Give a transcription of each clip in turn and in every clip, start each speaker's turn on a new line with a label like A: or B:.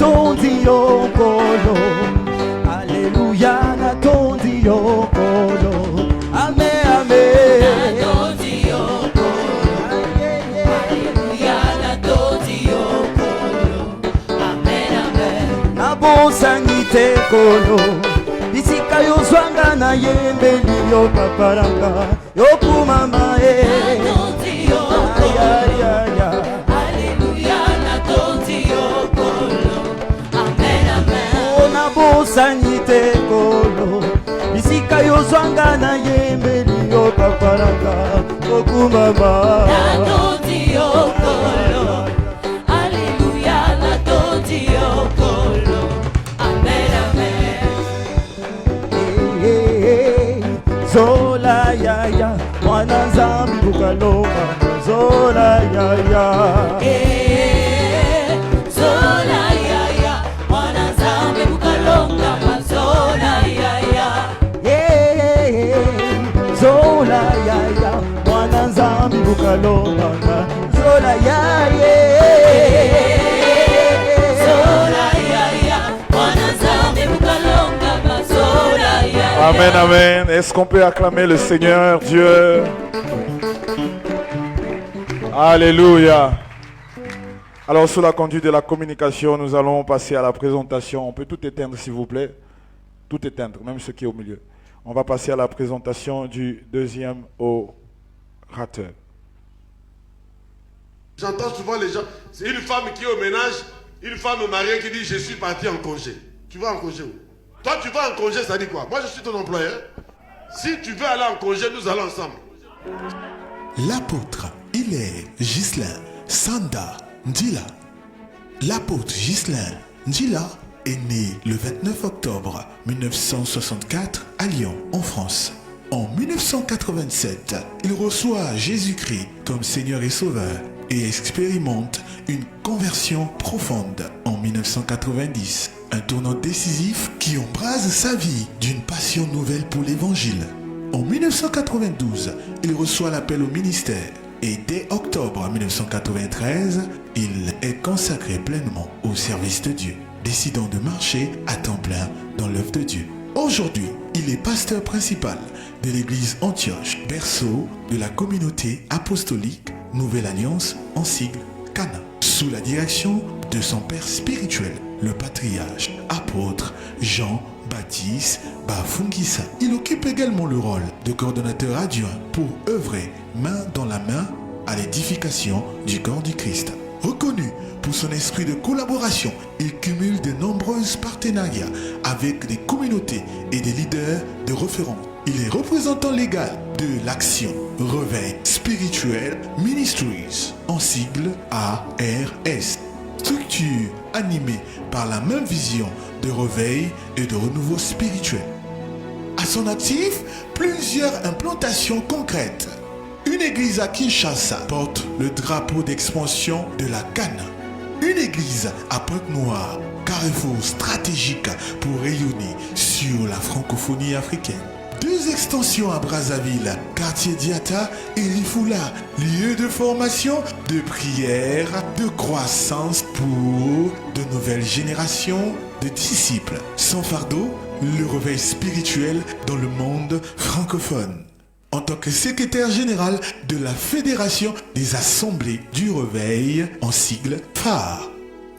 A: natondi yokolo. Alléluia, natondi yokolo. Amen, amen.
B: Natondi yokolo. Alléluia, natondi yokolo. Amen, amen.
A: Nabosangi te kolo. Bisika yozwanga na yembeli yokaparanga. Yokumama
B: Natondi yokolo. Alléluia, natondi yokolo. Amen, amen.
A: Nabosangi te kolo. Bisika yozwanga na yembeli yokaparanga. Yokumama.
B: Natondi yokolo. Alléluia, natondi yokolo. Amen, amen.
A: Zola ya ya, mwana nzambi bukalonga. Zola ya ya,
B: Zola ya ya, mwana nzambe bukalonga. Zola ya ya.
A: Zola ya ya, mwana nzambi bukalonga. Zola ya ya,
B: Zola ya ya, mwana nzambe bukalonga. Zola ya ya.
C: Amen, amen. Est-ce qu'on peut acclamer le Seigneur Dieu? Alléluia. Alors, sous la conduite de la communication, nous allons passer à la présentation. On peut tout éteindre, s'il vous plaît. Tout éteindre, même ce qui est au milieu. On va passer à la présentation du deuxième orateur.
D: J'entends souvent les gens, c'est une femme qui est au ménage, une femme mariée qui dit « Je suis parti en congé ». Tu vas en congé où? Toi, tu vas en congé, ça dit quoi? Moi, je suis ton employeur. Si tu veux aller en congé, nous allons ensemble.
E: L'apôtre, il est Ghislain Sanda Ndila. L'apôtre Ghislain Ndila est né le 29 octobre 1964 à Lyon, en France. En 1987, il reçoit Jésus-Christ comme Seigneur et Sauveur et expérimente une conversion profonde en 1990. Un tournant décisif qui embrase sa vie d'une passion nouvelle pour l'Évangile. En 1992, il reçoit l'appel au ministère et dès octobre 1993, il est consacré pleinement au service de Dieu, décidant de marcher à temps plein dans l'œuvre de Dieu. Aujourd'hui, il est pasteur principal de l'église Antioche, berceau de la communauté apostolique Nouvelle Alliance, en sigle Cana, sous la direction de son père spirituel, le patriarche, apôtre Jean-Baptiste Bafungisa. Il occupe également le rôle de coordonnateur adjoint pour œuvrer main dans la main à l'édification du corps du Christ. Reconnu pour son esprit de collaboration, il cumule de nombreux partenariats avec des communautés et des leaders de référence. Il est représentant légal de l'Action Réveil Spirituel Ministries, en sigle ARS. Structure animée par la même vision de réveil et de renouveau spirituel. À son actif, plusieurs implantations concrètes. Une église à Kinshasa porte le drapeau d'expansion de la Cana. Une église à Pointe-Noire, carrefour stratégique pour rayonner sur la francophonie africaine. 2 extensions à Brazzaville, quartier Diata et Rifula, lieu de formation, de prière, de croissance pour de nouvelles générations de disciples. Sans fardeau, le réveil spirituel dans le monde francophone. En tant que secrétaire général de la Fédération des Assemblées du Réveil, en sigle phare.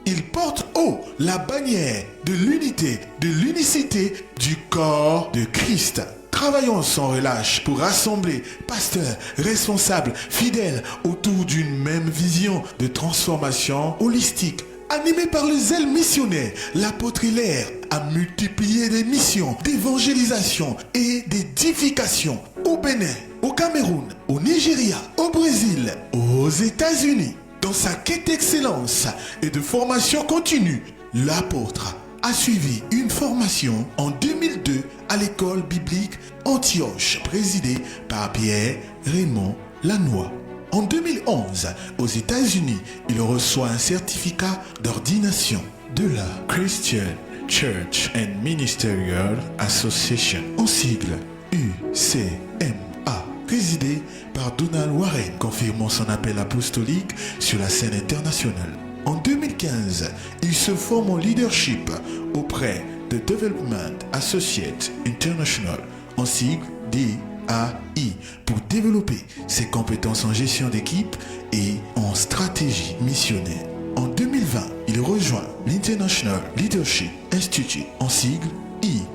E: Il porte haut la bannière de l'unité, de l'unicité du corps de Christ. Travaillons sans relâche pour rassembler pasteurs, responsables, fidèles autour d'une même vision de transformation holistique. Animé par le zèle missionnaire, l'apôtre Hilaire a multiplié des missions d'évangélisation et d'édification au Bénin, au Cameroun, au Nigeria, au Brésil, aux États-Unis. Dans sa quête d'excellence et de formation continue, l'apôtre a suivi une formation en 2002 à l'école biblique Antioche, présidée par Pierre Raymond Lanois. En 2011, aux États-Unis, il reçoit un certificat d'ordination de la Christian Church and Ministerial Association, en sigle UCMA, présidé par Donald Warren, confirmant son appel apostolique sur la scène internationale. En 2015, 2015, il se forme en leadership auprès de Development Associates International, en sigle DAI, pour développer ses compétences en gestion d'équipe et en stratégie missionnaire. En 2020, il rejoint l'International Leadership Institute, en sigle ILI,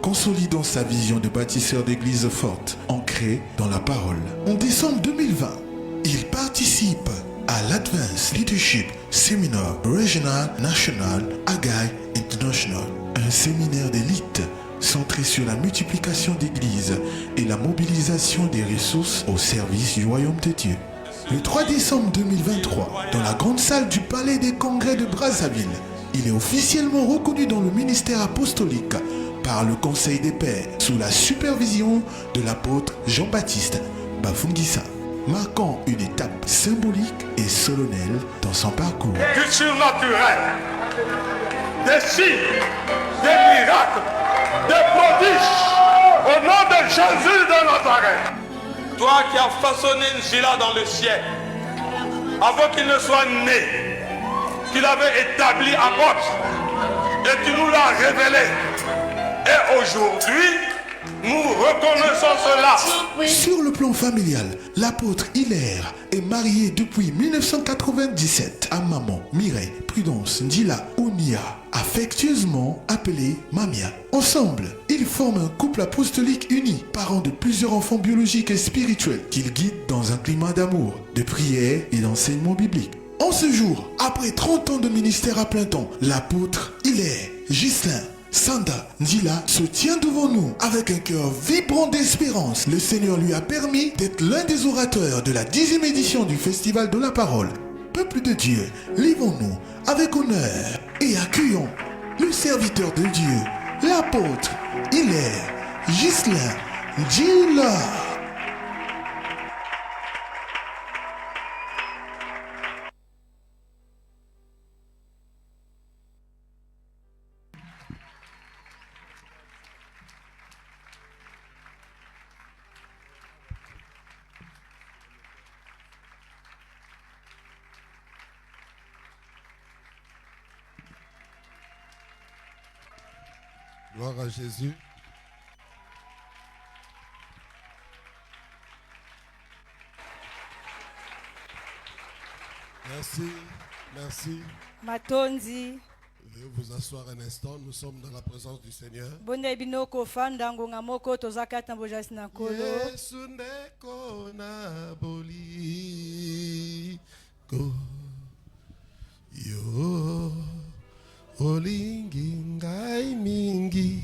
E: consolidant sa vision de bâtisseur d'église forte, ancrée dans la parole. En décembre 2020, il participe à l'Advanced Leadership Seminar Regional National Agai International, un séminaire d'élite centré sur la multiplication d'églises et la mobilisation des ressources au service du royaume de Dieu. Le 3 décembre 2023, dans la grande salle du Palais des Congrès de Brazzaville, il est officiellement reconnu dans le ministère apostolique par le Conseil des Pairs sous la supervision de l'apôtre Jean-Baptiste Bafungisa, marquant une étape symbolique et solennelle dans son parcours.
F: Du surnaturel, des signes, des miracles, des prodiges, au nom de Jésus de Nazareth. Toi qui as façonné Njila dans le ciel, avant qu'il ne soit né, tu l'avais établi apôtre et tu nous l'as révélé. Et aujourd'hui, nous reconnaissons cela.
E: Sur le plan familial, l'apôtre Hilaire est marié depuis 1997 à maman Mireille Prudence Njila Onia, affectueusement appelée Mamia. Ensemble, ils forment un couple apostolique uni, parents de plusieurs enfants biologiques et spirituels qu'ils guident dans un climat d'amour, de prière et d'enseignement biblique. En ce jour, après 30 ans de ministère à plein temps, l'apôtre Hilaire Ghislain Sanda Njila se tient devant nous avec un cœur vibrant d'espérance. Le Seigneur lui a permis d'être l'un des orateurs de la 10e édition du Festival de la Parole. Peuple de Dieu, livrons-nous avec honneur et accueillons le serviteur de Dieu, l'apôtre Hilaire Ghislain Njila.
D: Gloire à Jésus. Merci, merci.
G: Matonzi.
D: Veuillez vous asseoir un instant, nous sommes dans la présence du Seigneur.
G: Bonne binoko fanda ngonga moko tozakata mbojasi na kolo.
D: Yesu ndeko na boli go yo olingi ngai mingi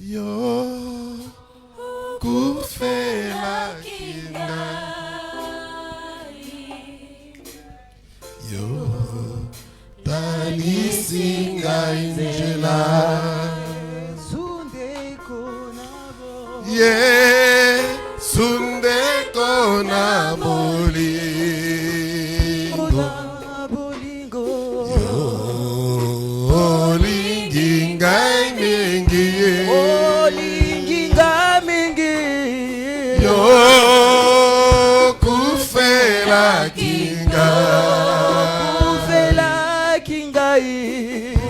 D: yo kufela kinga yo tanisi ngai njela Yesu ndeko na bolingo olingi ngai mingi yo kufela kinga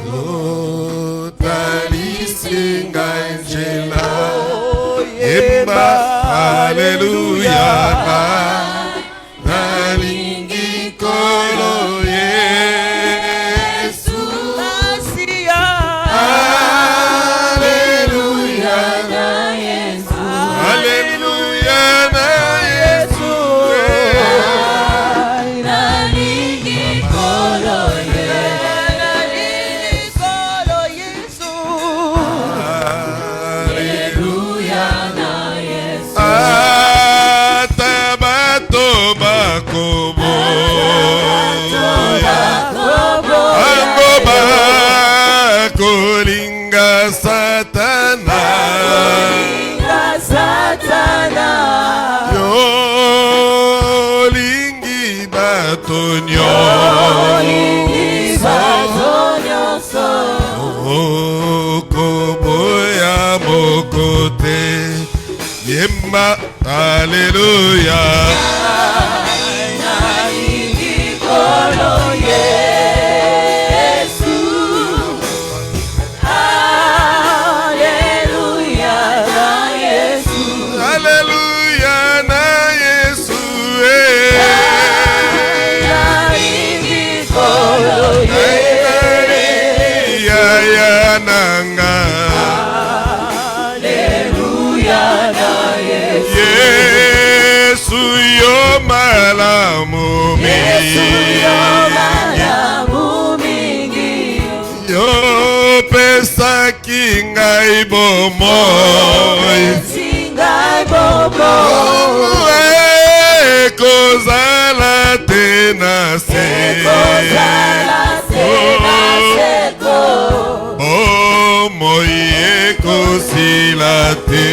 D: yo talisi ngai njela Emba, Hallelujah, nalingi kolo Yesu, Hallelujah na Yesu, Hallelujah na Yesu, nalingi kolo Yesu, Atabato bakobo Ango bakolinga satana Yo lingi batonyo Okobo ya mokote Yemba, Hallelujah.
H: nanga.
B: Alléluia na Yesu.
H: Yesu yo malamu
B: Yesu
H: mingi.
B: yo malamu mingi.
H: Yo pesaki ngai bomoi.
B: Singai bobo.
H: Ekozala te na se.
B: Ekozala te na seko.
H: Bomoi ekosila te.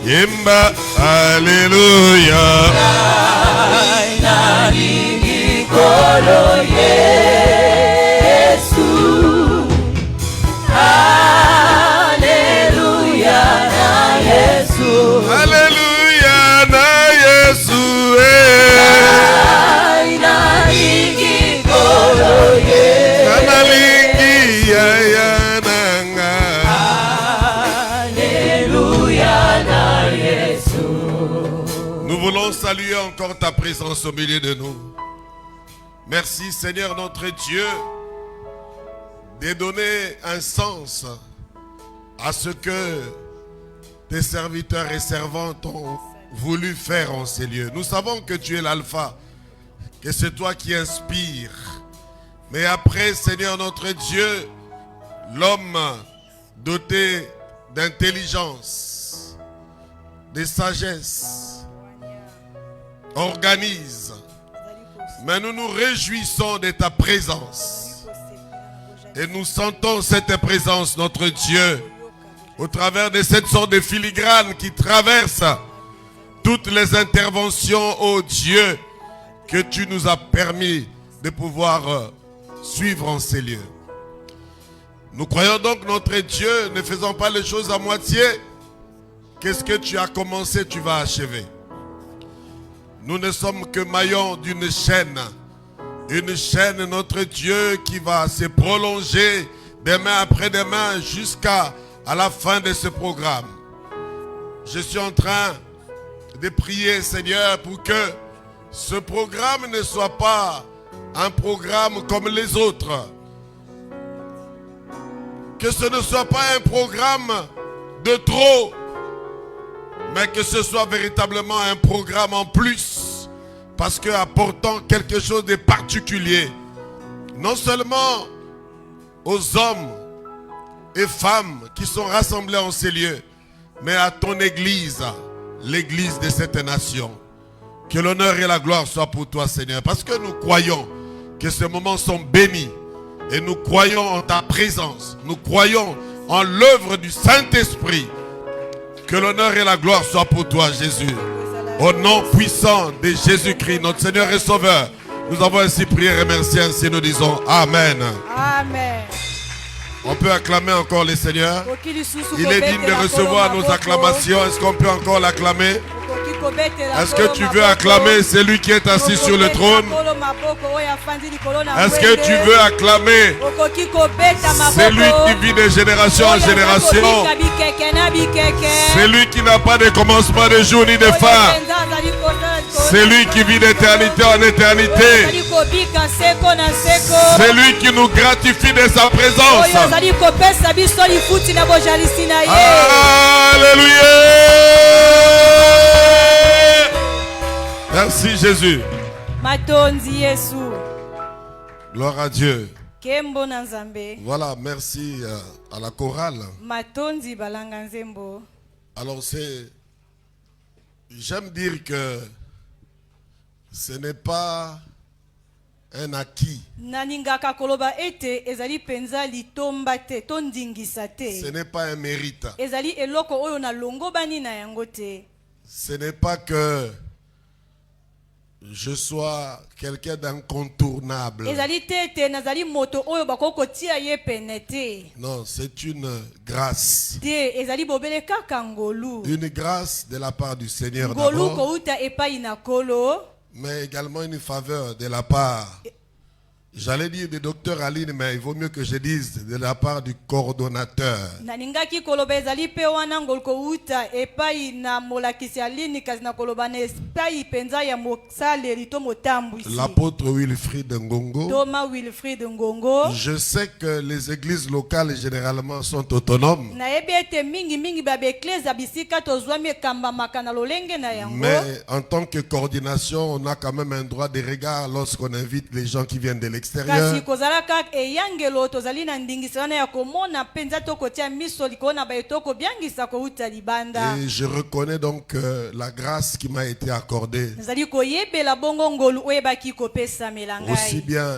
H: Yemba Alléluia.
B: Ai nalingi kolo Yesu. Alléluia na Yesu.
H: Alléluia na Yesu.
B: Ai nalingi kolo Yesu.
H: Kanalingi ya nanga.
B: Alléluia na Yesu.
H: Nous voulons saluer encore ta présence au milieu de nous. Merci Seigneur notre Dieu de donner un sens à ce que tes serviteurs et servantes ont voulu faire en ces lieux. Nous savons que tu es l'alpha, que c'est toi qui inspires. Mais après, Seigneur notre Dieu, l'homme doté d'intelligence, de sagesse, organise. Mais nous nous réjouissons de ta présence. Et nous sentons cette présence, notre Dieu, au travers de cette sorte de filigrane qui traverse toutes les interventions, ô Dieu, que tu nous as permis de pouvoir suivre en ces lieux. Nous croyons donc, notre Dieu, ne faisons pas les choses à moitié. Qu'est-ce que tu as commencé, tu vas achever. Nous ne sommes que maillons d'une chaîne. Une chaîne, notre Dieu, qui va se prolonger demain après demain jusqu'à la fin de ce programme. Je suis en train de prier, Seigneur, pour que ce programme ne soit pas un programme comme les autres. Que ce ne soit pas un programme de trop, mais que ce soit véritablement un programme en plus, parce que apportant quelque chose de particulier, non seulement aux hommes et femmes qui sont rassemblés en ces lieux, mais à ton église, l'église de cette nation. Que l'honneur et la gloire soient pour toi, Seigneur, parce que nous croyons que ces moments sont bénis et nous croyons en ta présence, nous croyons en l'œuvre du Saint-Esprit. Que l'honneur et la gloire soient pour toi, Jésus. Au nom puissant de Jésus-Christ, notre Seigneur et Sauveur, nous avons ainsi prié et remercié, ainsi nous disons Amen.
G: Amen.
H: On peut acclamer encore le Seigneur. Il est digne de recevoir nos acclamations. Est-ce qu'on peut encore l'acclamer? Est-ce que tu veux acclamer celui qui est assis sur le trône? Est-ce que tu veux acclamer celui qui vit de génération en génération? Celui qui n'a pas de commencement de jour ni de fin. Celui qui vit d'éternité en éternité. Celui qui nous gratifie de sa présence. Alléluia. Merci Jésus. Gloire à Dieu. Voilà, merci à la chorale. Alors j'aime dire que ce n'est pas un acquis. Ce n'est pas un mérite. Ce n'est pas que je sois quelqu'un d'incontournable. Non, c'est une grâce. Une grâce de la part du Seigneur d'abord, mais également une faveur de la part J'allais dire de docteur Aline, mais il vaut mieux que je dise de la part du coordonnateur.
G: Nalingaki koloba ezali pe wana ngolko uta epai na molakisi Aline kasi na koloba na epai penza ya mosaleri to motambwisi.
H: L'apôtre Wilfried Ngongo.
G: Thomas Wilfried Ngongo.
H: Je sais que les églises locales généralement sont autonomes.
G: Na ebete mingi ba bekleza bisika tozwami ekamba makana lolenge na yango.
H: Mais en tant que coordination, on a quand même un droit de regard lorsqu'on invite les gens qui viennent de l'extérieur.
G: Kasi kozalaka eyangelo tozali na ndingisana ya komona penza tokotia miso likona ba etoko byangisa ko uta libanda.
H: Et je reconnais donc la grâce qui m'a été accordée.
G: Nazali koyebela bongo ngolu oyebaki kopesa melangai.
H: Aussi bien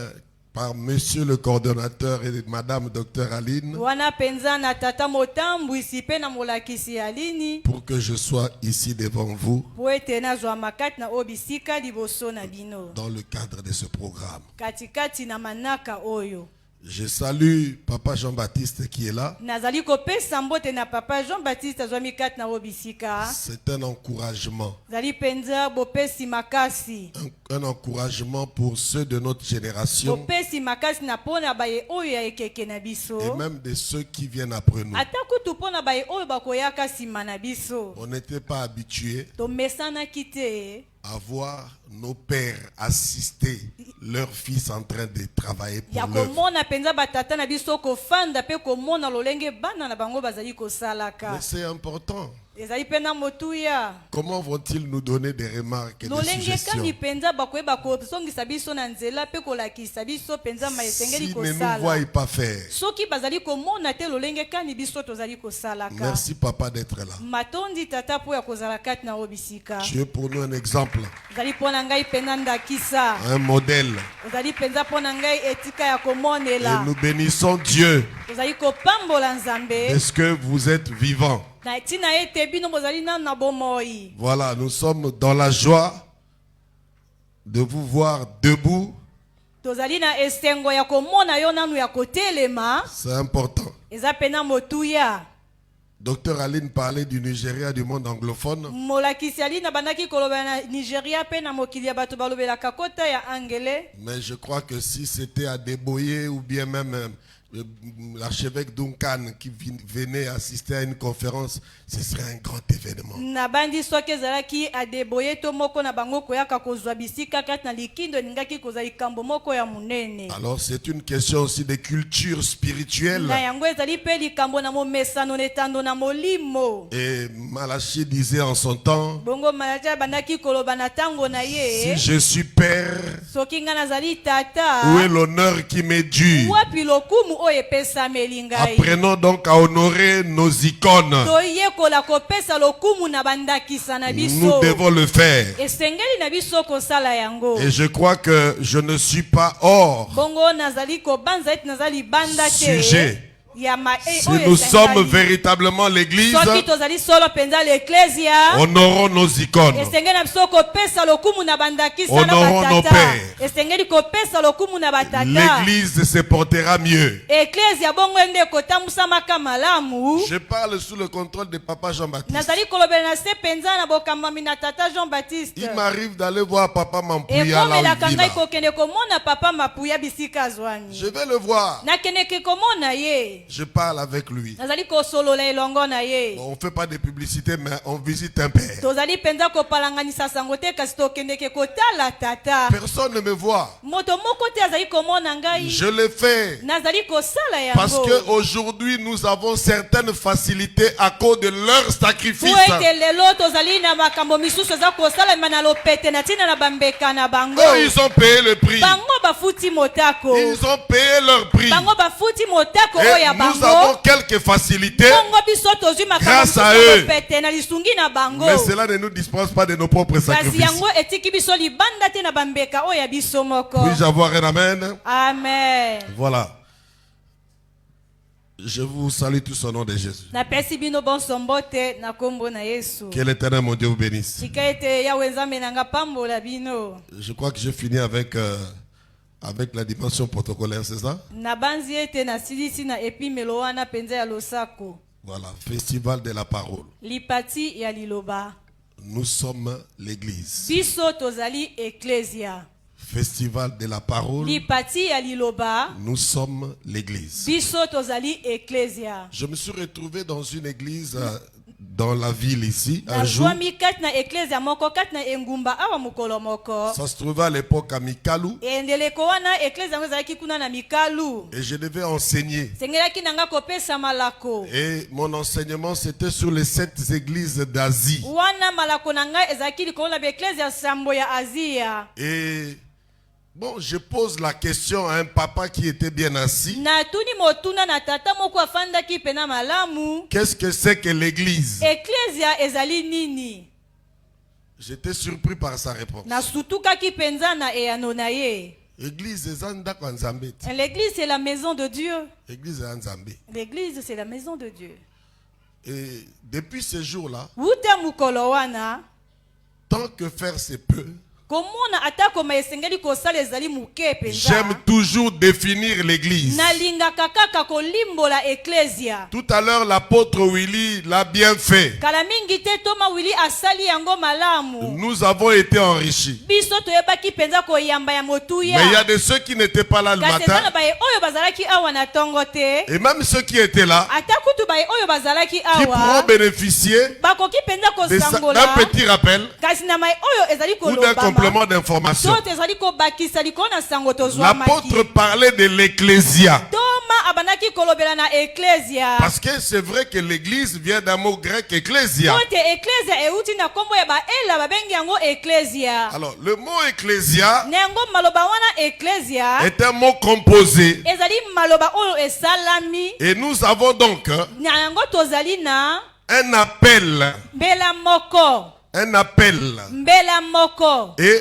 H: par monsieur le coordonnateur et madame docteur Aline,
G: wana penza na tata motambwisi pe na molakisi Aline,
H: pour que je sois ici devant vous
G: po ete nazwa makati na obisika liboso na bino
H: dans le cadre de ce programme.
G: katikati na manaka oyo.
H: Je salue Papa Jean-Baptiste qui est là.
G: Nazali kopesa mbote na papa Jean-Baptiste azwami kati na obisika.
H: C'est un encouragement.
G: Zali penza bopesi makasi.
H: Un encouragement pour ceux de notre génération.
G: Bopesi makasi na pona baye oyo ya ekeke na biso.
H: Et même de ceux qui viennent après nous.
G: Ataku tu pona baye oyo bakoyaka sima na biso.
H: On n'était pas habitués
G: To mesana kite
H: à voir nos pères assister leurs fils en train de travailler pour
G: ya
H: l'œuvre.
G: komona penza batata na biso kofanda pe komona lolenge bana na bango bazali kosalaka.
H: Mais c'est important.
G: Ezali pena motuya.
H: Comment vont-ils nous donner des remarques et des
G: Lolenge
H: suggestions
G: kani penza bakoyeba kosongisa biso na nzela pe kolakisa biso penza maesengeli
H: s'ils ne nous
G: kosala.
H: voient pas faire?
G: Soki bazali komona te lolenge kani biso tozali kosalaka.
H: Merci papa d'être là.
G: Matondi tata po ya kozala kati na obisika.
H: Tu es pour nous un exemple,
G: Ozali pona ngai pena ndakisa.
H: un modèle.
G: Ozali penza pona ngai etika ya
H: Et
G: komonela.
H: nous bénissons Dieu
G: Ozali kopambola Nzambe.
H: parce que vous êtes vivants.
G: Na tina ete bino bozali na bomoi.
H: Voilà, nous sommes dans la joie de vous voir debout.
G: Tozali na esengo ya komona yo nanu ya kotelema.
H: C'est important.
G: Eza pena motuya.
H: Docteur Aline parlait du Nigeria, du monde anglophone.
G: Molakisi Ali na bandaki koloba na Nigeria pe na mokili ya bato balobelaka kota ya angele.
H: Mais je crois que si c'était à Deboye ou bien même l'archevêque Duncan qui venait assister à une conférence, ce serait un grand événement.
G: Na bandi soki ezalaki adeboye to moko na bango koyaka kozwa bisika kati na likindo ningaki kozwa likambo moko ya munene.
H: Alors c'est une question aussi de culture spirituelle.
G: Na yango ezali pe likambo na momesano netando na molimo.
H: Et Malachi disait en son temps,
G: Bongo Malachi bandaki koloba na tango na ye.
H: si je suis père,
G: Soki nga nazali tata.
H: où est l'honneur qui m'est dû?
G: Wapi lokumu oyo epesameli ngai.
H: Apprenons donc à honorer nos icônes.
G: Toyekola kopesa lokumu na bandakisa na biso.
H: Nous devons le faire.
G: Esengeli na biso kosala yango.
H: Et je crois que je ne suis pas hors
G: Bongo nazali kobanza eti nazali banda te.
H: sujet. Si
G: Si
H: nous sommes véritablement l'église,
G: soki tozali solo penza l'ecclesia.
H: honorons nos icônes.
G: Esengeli na biso kopesa lokumu na bandakisa na
H: Honorons nos
G: batata.
H: pères.
G: Esengeli kopesa lokumu na batata.
H: L'église se portera mieux.
G: Ecclesia bongo ende kotambusamaka malamu.
H: Je parle sous le contrôle de Papa Jean-Baptiste.
G: Nazali kolobela na se penza na bokambami na tata Jean-Baptiste.
H: Il m'arrive d'aller voir Papa Mampuya là où
G: Ekomelaka
H: il
G: ngai
H: vit.
G: kokende komona papa mapuya bisika azwami.
H: Je vais le voir.
G: Nakendeke komona ye.
H: Je parle avec lui.
G: Nazali kosolola elongo na ye.
H: Bon, on ne fait pas de publicité, mais on visite un père.
G: Tozali penza kopalanganisa sango te kasi tokendeke kotala tata.
H: Personne ne me voit.
G: Moto moko te azali komona ngai.
H: Je le fais.
G: Nazali kosala yango.
H: Parce qu'aujourd'hui, nous avons certaines facilités à cause de leur sacrifice.
G: Po ete lelo tozali na makambo misusu eza kosalema na lopete na ntina na bambeka na bango.
H: Eux, ils ont payé le prix.
G: Bango bafuti motako.
H: Ils ont payé leur prix.
G: Bango bafuti motako
H: Et
G: oya bango.
H: nous avons quelques facilités.
G: Bongo biso tozwi makambo
H: Grâce à
G: misusu
H: eux.
G: lopete na lisungi na bango.
H: Mais cela ne nous dispense pas de nos propres
G: Kasi
H: sacrifices.
G: yango etiki biso libanda te na bambeka oya biso moko.
H: Puis-je avoir un amen?
G: Amen.
H: Voilà. Je vous salue tous au nom de Jésus.
G: Napesi bino bonso mbote na kombo na Yesu.
H: Que l'Éternel, mon Dieu, vous bénisse.
G: Tika ete yawe nzambe na nga pambola bino.
H: Je crois que j'ai fini avec la dimension protocolaire, c'est ça?
G: Na banzi ete na silisi na epimelo wana penza ya losako.
H: Voilà, Festival de la parole.
G: Lipati ya liloba.
H: Nous sommes l'église.
G: Biso tozali ecclesia.
H: Festival de la parole,
G: lipati ya liloba,
H: nous sommes l'église.
G: biso tozali ecclesia.
H: Je me suis retrouvé dans une église dans la ville ici un
G: Na
H: jour.
G: jomi kat na ecclesia moko kat na engumba awa mukolo moko.
H: Ça se trouvait à l'époque à Mikalou
G: Endeleko wana ecclesia ngo ezalaki kuna na Mikalu.
H: et je devais enseigner.
G: Sengelaki nanga kopesa malako.
H: Et mon enseignement c'était sur les 7 églises d'Asie.
G: Wana malako nanga ezalaki likolo na ecclesia sambo ya Asia.
H: Et bon, je pose la question à un papa qui était bien assis.
G: Na tuni motuna na tata moko afandaki pena malamu.
H: Qu'est-ce que c'est que l'église?
G: Ecclesia ezali nini?
H: J'étais surpris par sa réponse.
G: Na sutukaki penza na eyano na ye.
H: Église ezanda kwa Nzambe.
G: L'église c'est la maison de Dieu.
H: Église ya Nzambe.
G: L'église c'est la maison de Dieu.
H: Et depuis ce jour-là,
G: Wuta mukolo wana
H: tant que faire se peut,
G: komona atako maesengeli kosala ezali muke penza.
H: j'aime toujours définir l'église.
G: Nalingaka kaka kolimbola ecclesia.
H: Tout à l'heure, l'apôtre Willy l'a bien fait.
G: Kala mingi te Toma Willy asali yango malamu.
H: Nous avons été enrichis.
G: Biso toyebaki penza koyamba ya motuya.
H: Mais il y a de ceux qui n'étaient pas là le
G: Kasi
H: matin.
G: ezana baye oyo bazalaki awa na tongo te.
H: Et même ceux qui étaient là,
G: Atakutu baye oyo bazalaki
H: qui pourront
G: awa.
H: bénéficier
G: Bakoki penza kosangola.
H: d'un petit rappel
G: Kasi na mai oyo ezali
H: ou d'un
G: kolobama.
H: complément d'information.
G: So ezali kobakisa likolo na sango tozwa maki.
H: L'apôtre parlait de l'ecclésia.
G: Toma abanaki kolobela na ecclesia.
H: Parce que c'est vrai que l'église vient d'un mot grec ecclésia.
G: Kote ecclesia euti na kombo ya baela babengi yango ecclesia.
H: Alors, le mot ecclésia
G: Nengo maloba wana ecclesia.
H: est un mot composé.
G: Ezali maloba oyo esalami.
H: Et nous avons donc
G: Na yango tozali na
H: un appel.
G: mbela moko.
H: Un appel.
G: Mbela moko.
H: Et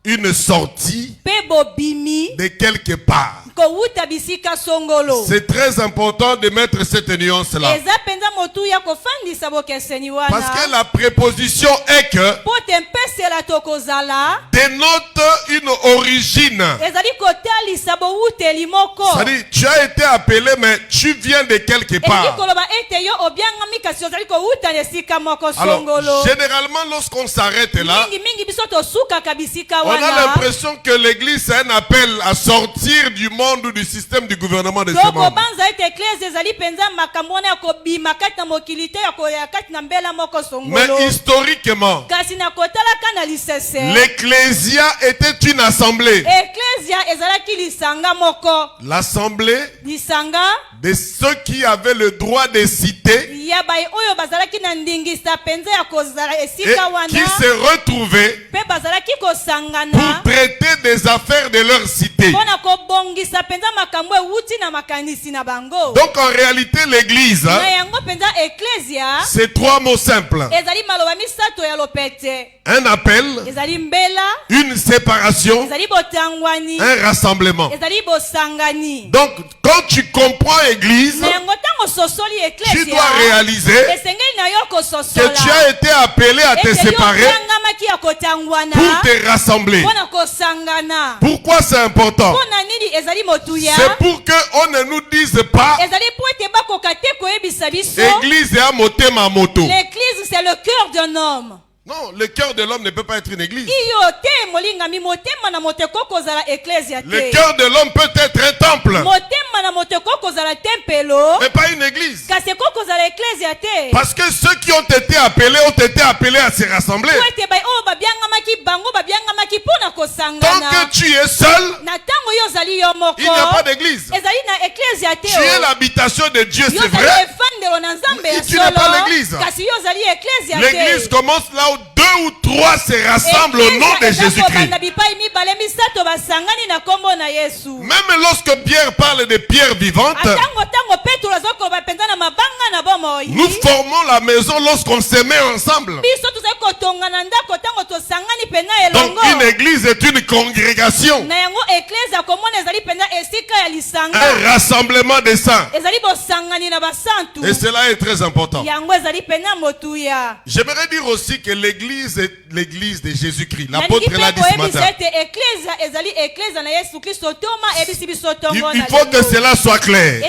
H: une sortie
G: Pe bobimi.
H: de quelque part.
G: Kowuta bisika songolo.
H: C'est très important de mettre cette nuance-là.
G: Eza penza motuya kofandisa bokeseni wana.
H: Parce que la préposition est que
G: Pote mpesela tokozala.
H: dénote une origine.
G: Ezali kotalisa bowuteli moko.
H: C'est-à-dire, tu as été appelé, mais tu viens de quelque
G: Ezali
H: part.
G: koloba ete yo obiangami kasi ozali kowuta nesika moko
H: Alors,
G: songolo.
H: généralement, lorsqu'on s'arrête là,
G: Mingi biso tosukaka bisika
H: on a
G: wana.
H: l'impression que l'église c'est un appel à sortir du monde ou du système du gouvernement de ce
G: Toko
H: monde.
G: banza ete ecclesia ezali penza makambo wana ya kobima kati na mokili te ya koya kati na mbela moko songolo.
H: Mais historiquement,
G: Kasi na kotalaka na lisese.
H: l'ecclésia était une assemblée.
G: Ecclesia ezalaki lisanga moko.
H: L'assemblée
G: Lisanga
H: de ceux qui avaient le droit de citer
G: ya bai oyo bazalaki na ndingisa penza ya kozala
H: et
G: esika wana.
H: qui se retrouvaient
G: Pe bazalaki
H: pour
G: kosangana.
H: traiter des affaires de leur cité.
G: Mpona kobongisa penza makambo ewuti na makanisi na bango.
H: Donc en réalité, l'église,
G: Na yango penza ecclesia
H: c'est 3 mots simples.
G: ezali maloba misato ya lopete.
H: Un appel,
G: Ezali mbela,
H: une séparation,
G: ezali botangwani,
H: un rassemblement.
G: ezali bosangani.
H: Donc quand tu comprends église,
G: Na yango tango sosoli
H: tu
G: ecclesia.
H: dois réaliser
G: Esengeli na yo
H: que
G: kososola.
H: tu as été appelé à te
G: Ete yo
H: séparer
G: otangamaki ya kotangwana.
H: pour te rassembler.
G: Mpona kosangana.
H: Pourquoi c'est important?
G: Mpona nini ezali motuya.
H: C'est pour qu'on ne nous dise pas
G: Ezali po ete bakoka te koyebisa biso.
H: église et motema moto.
G: L'église c'est le cœur d'un homme.
H: Non, le cœur de l'homme ne peut pas être une église.
G: Iyo te molingami motema na moteko kozala ecclesia te.
H: Le cœur de l'homme peut être un temple,
G: Motema na moteko kozala tempelo.
H: mais pas une église.
G: Kasi ko kozala ecclesia te.
H: Parce que ceux qui ont été appelés à se rassembler.
G: Po ete bai oyo babiangamaki bango babiangamaki mpona
H: Tant
G: kosangana.
H: que tu es seul,
G: Na tango yo ozali yo moko.
H: il n'y a pas d'église.
G: Ezali na ecclesia te.
H: Tu es l'habitation de Dieu,
G: Yo
H: c'est
G: ozali
H: vrai.
G: efandelo na nzambe
H: Mais
G: ya
H: tu n'es pas
G: solo.
H: l'église.
G: Kasi yo ozali ecclesia te.
H: L'église commence là où 2 ou 3 se rassemblent au nom de Jésus-Christ. Même lorsque Pierre parle de pierre vivante, nous formons la maison lorsqu'on se met ensemble. Donc une église est une congrégation, un rassemblement des saints. Et cela est très important. J'aimerais dire aussi que l'église est l'église de Jésus-Christ. L'apôtre l'a dit ce matin. Il faut que cela soit clair.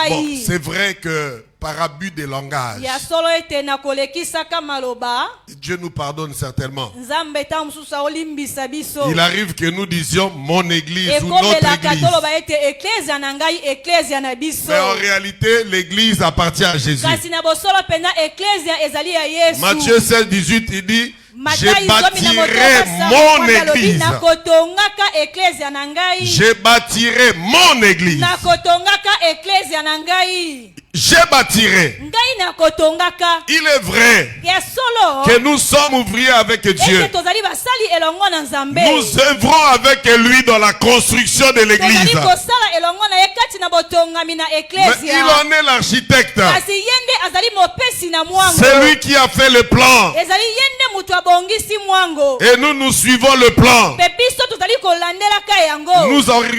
H: Bon, c'est vrai que par abus de langage.
G: ya solo ete na kolekisaka maloba
H: Dieu nous pardonne certainement.
G: nzambe ta mosusu olimbisa biso
H: Il arrive que nous disions mon église ou notre
G: ekobelaka
H: église.
G: toloba ete eklesia na ngai eklesia na biso
H: Mais en réalité, l'église appartient à Jésus.
G: kasi na bosolo pena eklesia ezali ya yesu
H: Matthieu 16, 18, il dit, je
G: Matayi
H: bâtirai mon église.
G: nakotongaka eklesia na ngai
H: Je bâtirai mon église.
G: nakotongaka eklesia na ngai
H: Je bâtirai.
G: ngai nakotongaka
H: Il est vrai
G: ya solo
H: que nous sommes ouvriers avec Dieu.
G: ete tozali basali elongo na nzambe
H: Nous œuvrons avec lui dans la construction de
G: tozali
H: l'église.
G: kosala elongo na ye kati na botongami na
H: Mais
G: eklesia
H: il en est l'architecte.
G: kasi ye nde azali mopesi na mwango
H: C'est lui qui a fait le plan.
G: ezali ye nde moto abongisi mwango
H: Et nous suivons le plan.
G: mpe biso tozali kolandelaka yango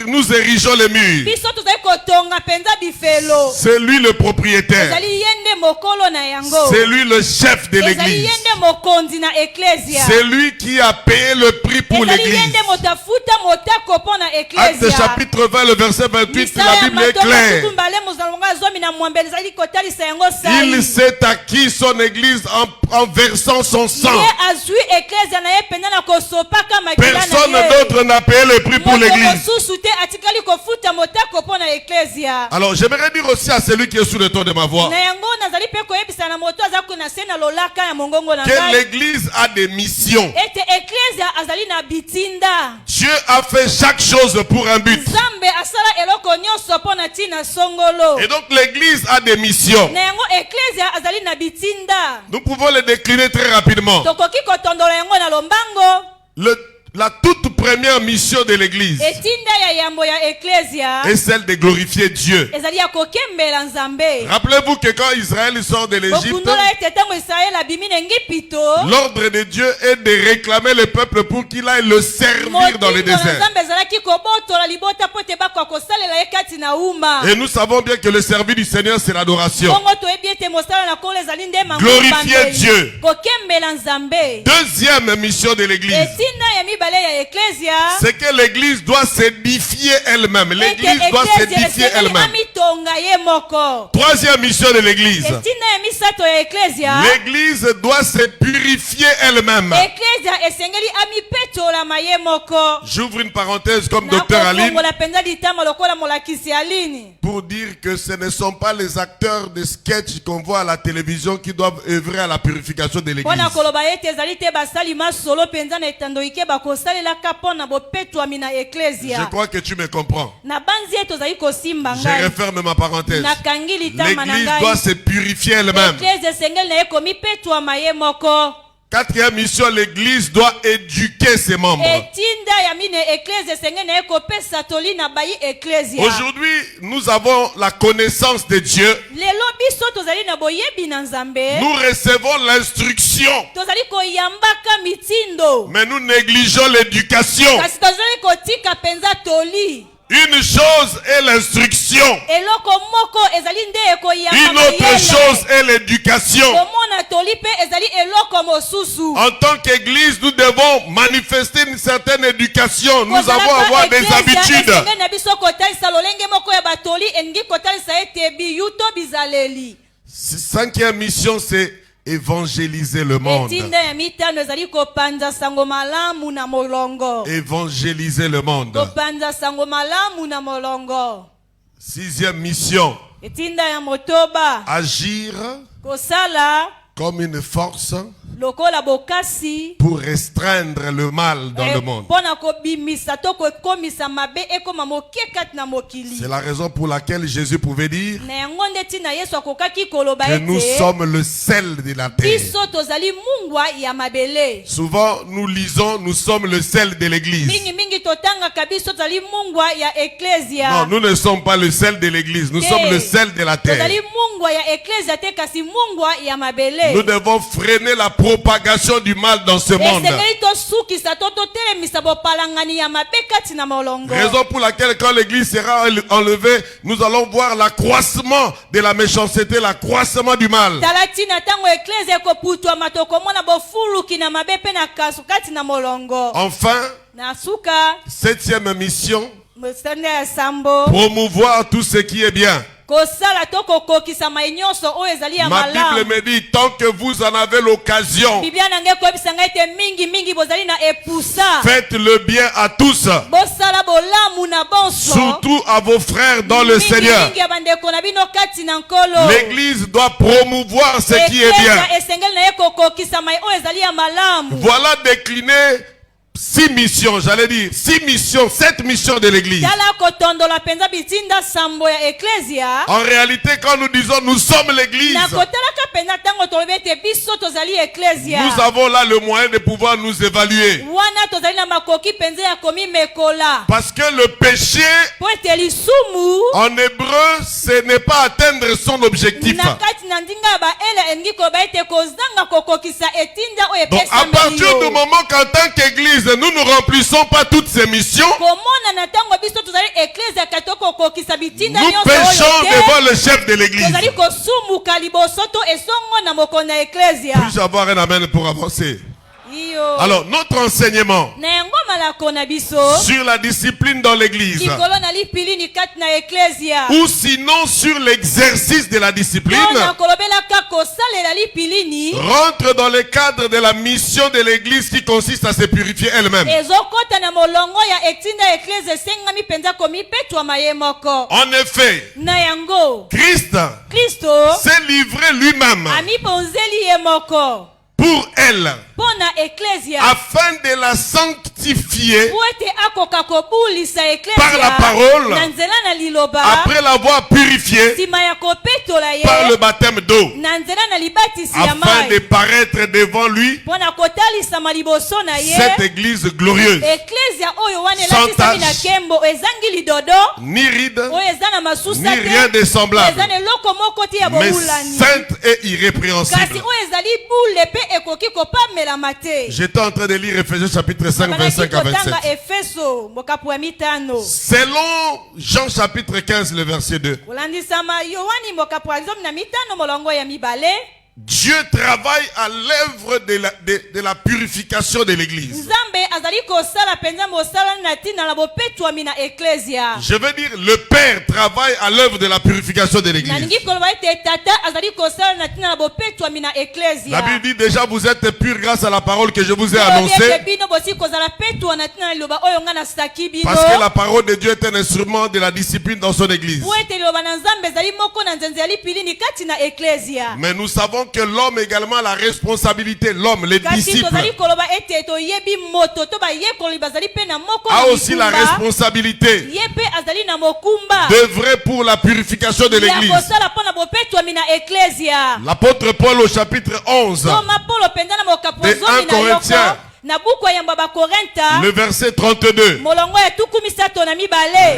H: Nous érigeons les murs.
G: biso tozali kotonga mpenza bifelo
H: C'est lui le propriétaire.
G: ezali ye nde mokolo na yango
H: C'est lui le chef de
G: ezali
H: l'église.
G: ye nde mokonzi na eklesia
H: C'est lui qui a payé le prix pour
G: ezali ye
H: l'église.
G: nde moto afuta motako mpo na
H: Acte
G: eklesia
H: chapitre 20, le verset 28, la Bible est claire. Il s'est acquis son église en versant son sang. Personne d'autre n'a payé le prix pour l'église. Alors j'aimerais dire aussi à celui qui est sous le ton de ma voix que l'église a des missions. Dieu a fait chaque chose pour un but. Et donc l'église a des missions. Nous pouvons les décliner très rapidement. La toute première mission de l'église est celle de glorifier Dieu. Rappelez-vous que quand Israël sort de l'Égypte, l'ordre de Dieu est de réclamer le peuple pour qu'il aille le servir dans le désert. Et nous savons bien que le service du Seigneur, c'est l'adoration. Glorifier Dieu. Deuxième mission de l'église, c'est que l'église doit s'édifier elle-même. L'église doit s'édifier elle-même. Troisième mission de l'église, l'église doit se purifier elle-même. J'ouvre une parenthèse comme docteur Aline pour dire que ce ne sont pas les acteurs de sketch qu'on voit à la télévision qui doivent œuvrer à la purification de l'église. Je crois que tu me comprends. Je referme ma parenthèse. L'église doit se purifier elle-même. Quatrième mission, l'église doit éduquer ses membres. Aujourd'hui, nous avons la connaissance de Dieu. Nous recevons l'instruction. Mais nous négligeons l'éducation. Une chose est l'instruction. Une autre chose est l'éducation. En tant qu'église, nous devons manifester une certaine éducation. Nous avons à avoir des habitudes. Cinquième mission, c'est évangéliser le monde. Évangéliser le monde. Sixième mission, agir comme une force pour restreindre le mal dans le monde. C'est la raison pour laquelle Jésus pouvait dire que nous sommes le sel de la terre. Souvent nous lisons nous sommes le sel de l'église. Non, nous ne sommes pas le sel de l'église, nous sommes le sel de la terre. Nous devons freiner la propagation du mal dans ce monde. Raison pour laquelle quand l'église sera enlevée, nous allons voir l'accroissement de la méchanceté, l'accroissement du mal. Enfin, septième mission, promouvoir tout ce qui est bien.
G: kosala to kokokisa mai nyonso oyo ezali ya
H: Ma Bible
G: malamu.
H: me dit, tant que vous en avez l'occasion,
G: Biblia nange koyebisa ngai ete mingi bozali na epusa.
H: faites le bien à tous,
G: Bosala bolamu na bonso.
H: surtout à vos frères dans le Seigneur.
G: Mingi ya bandeko na bino kati na nkolo.
H: L'Église doit promouvoir ce qui est bien.
G: Eklezia esengeli na ye kokokisa mai oyo ezali ya malamu.
H: Voilà décliné 6 missions, j'allais dire 6 missions, 7 missions de l'Église.
G: Tala kotondola penza bitinda sambo ya eklezia.
H: En réalité, quand nous disons nous sommes l'Église,
G: Na kotalaka penza tango tolobi ete biso tozali eklezia.
H: nous avons là le moyen de pouvoir nous évaluer.
G: Wana tozali na makoki penza ya komi mekola.
H: Parce que le péché,
G: Po ete lisumu
H: en hébreu, ce n'est pas atteindre son objectif.
G: na kati na ndinga ba ele engi koloba ete kozanga kokokisa etinda oyo
H: Donc à partir du moment qu'en tant qu'Église, nous ne remplissons pas toutes ces missions,
G: komona na tango biso tozali eklezia katoko kokokisa bitinda
H: nous
G: nyonso
H: péchons
G: oyo te.
H: devant le chef de l'Église.
G: Tozali kosumuka liboso to esongo na mokonzi ya eklezia.
H: Puis-je avoir un amen pour avancer?
G: Iyo.
H: Alors, notre enseignement
G: Na yango malako na biso.
H: sur la discipline dans l'Église,
G: Likolo na lipili ni kati na eklezia.
H: ou sinon sur l'exercice de la discipline,
G: Na kolobelaka kosalela lipili ni.
H: rentre dans le cadre de la mission de l'Église qui consiste à se purifier elle-même.
G: Ezokota na molongo ya etinda eklezia esengami penza komipetwama ye moko.
H: En effet,
G: Na yango
H: Christ
G: Kristo
H: s'est livré lui-même
G: amiponzeli ye moko
H: pour elle,
G: mpo na eklezia
H: afin de la sanctifier
G: po ete akoka kobulisa
H: par la
G: eklezia
H: parole,
G: na nzela na liloba
H: après l'avoir purifiée
G: nsima ya kopetola ye
H: par le baptême d'eau,
G: na nzela na libatisi ya
H: afin de
G: mai
H: paraître devant lui
G: mpo na kotalisama liboso na ye
H: cette église glorieuse,
G: eklezia oyo wana
H: sans
G: elatisami na
H: tache,
G: nkembo ezangi lidodo
H: ni ride,
G: oyo eza na masusa
H: ni rien de
G: te
H: semblable,
G: eza na eloko moko te ya
H: mais
G: bobulani
H: sainte et
G: kasi
H: irrépréhensible.
G: oyo ezali bule mpe ekoki kopamelama te.
H: J'étais en train de lire Éphésiens chapitre 5,
G: Bandaki
H: 25 à 27.
G: kotanga efeso mokapu ya mitano
H: Selon Jean chapitre 15, le verset 2,
G: kolandisama yohani mokapu ya zomi na mitano molongo ya mibale.
H: Dieu travaille à l'œuvre de la purification de l'église.
G: Nzambe azali kosala penza mosala na tina na bopetwami na eklezia.
H: Je veux dire, le Père travaille à l'œuvre de la purification de l'église.
G: Nalingi koloba ete tata azali kosala na tina na bopetwami na eklezia.
H: La Bible dit déjà, vous êtes purs grâce à la parole que je vous ai annoncée.
G: Bino bosi kozala petwa na tina na liloba oyo nga na saki bino.
H: Parce que la parole de Dieu est un instrument de la discipline dans son église.
G: Po ete liloba na Nzambe ezali moko na nzenze ya lipili ni kati na eklezia.
H: Mais nous savons que l'homme également a la responsabilité, l'homme, les disciples, a aussi la responsabilité d'œuvrer pour la purification de l'église. L'apôtre Paul au chapitre 11 de 1 Corinthiens, le verset 32,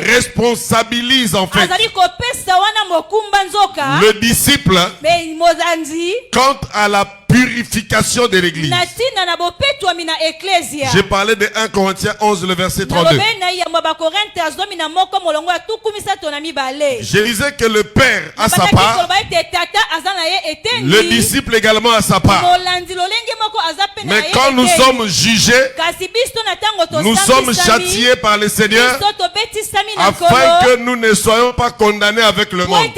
H: responsabilise en fait le disciple quant à la purification de l'église. J'ai parlé de 1 Corinthiens 11, le verset 32. Je disais que le Père a sa part, le disciple également a sa part. Mais quand nous sommes jugés, nous sommes châtiés par le Seigneur afin que nous ne soyons pas condamnés avec le monde.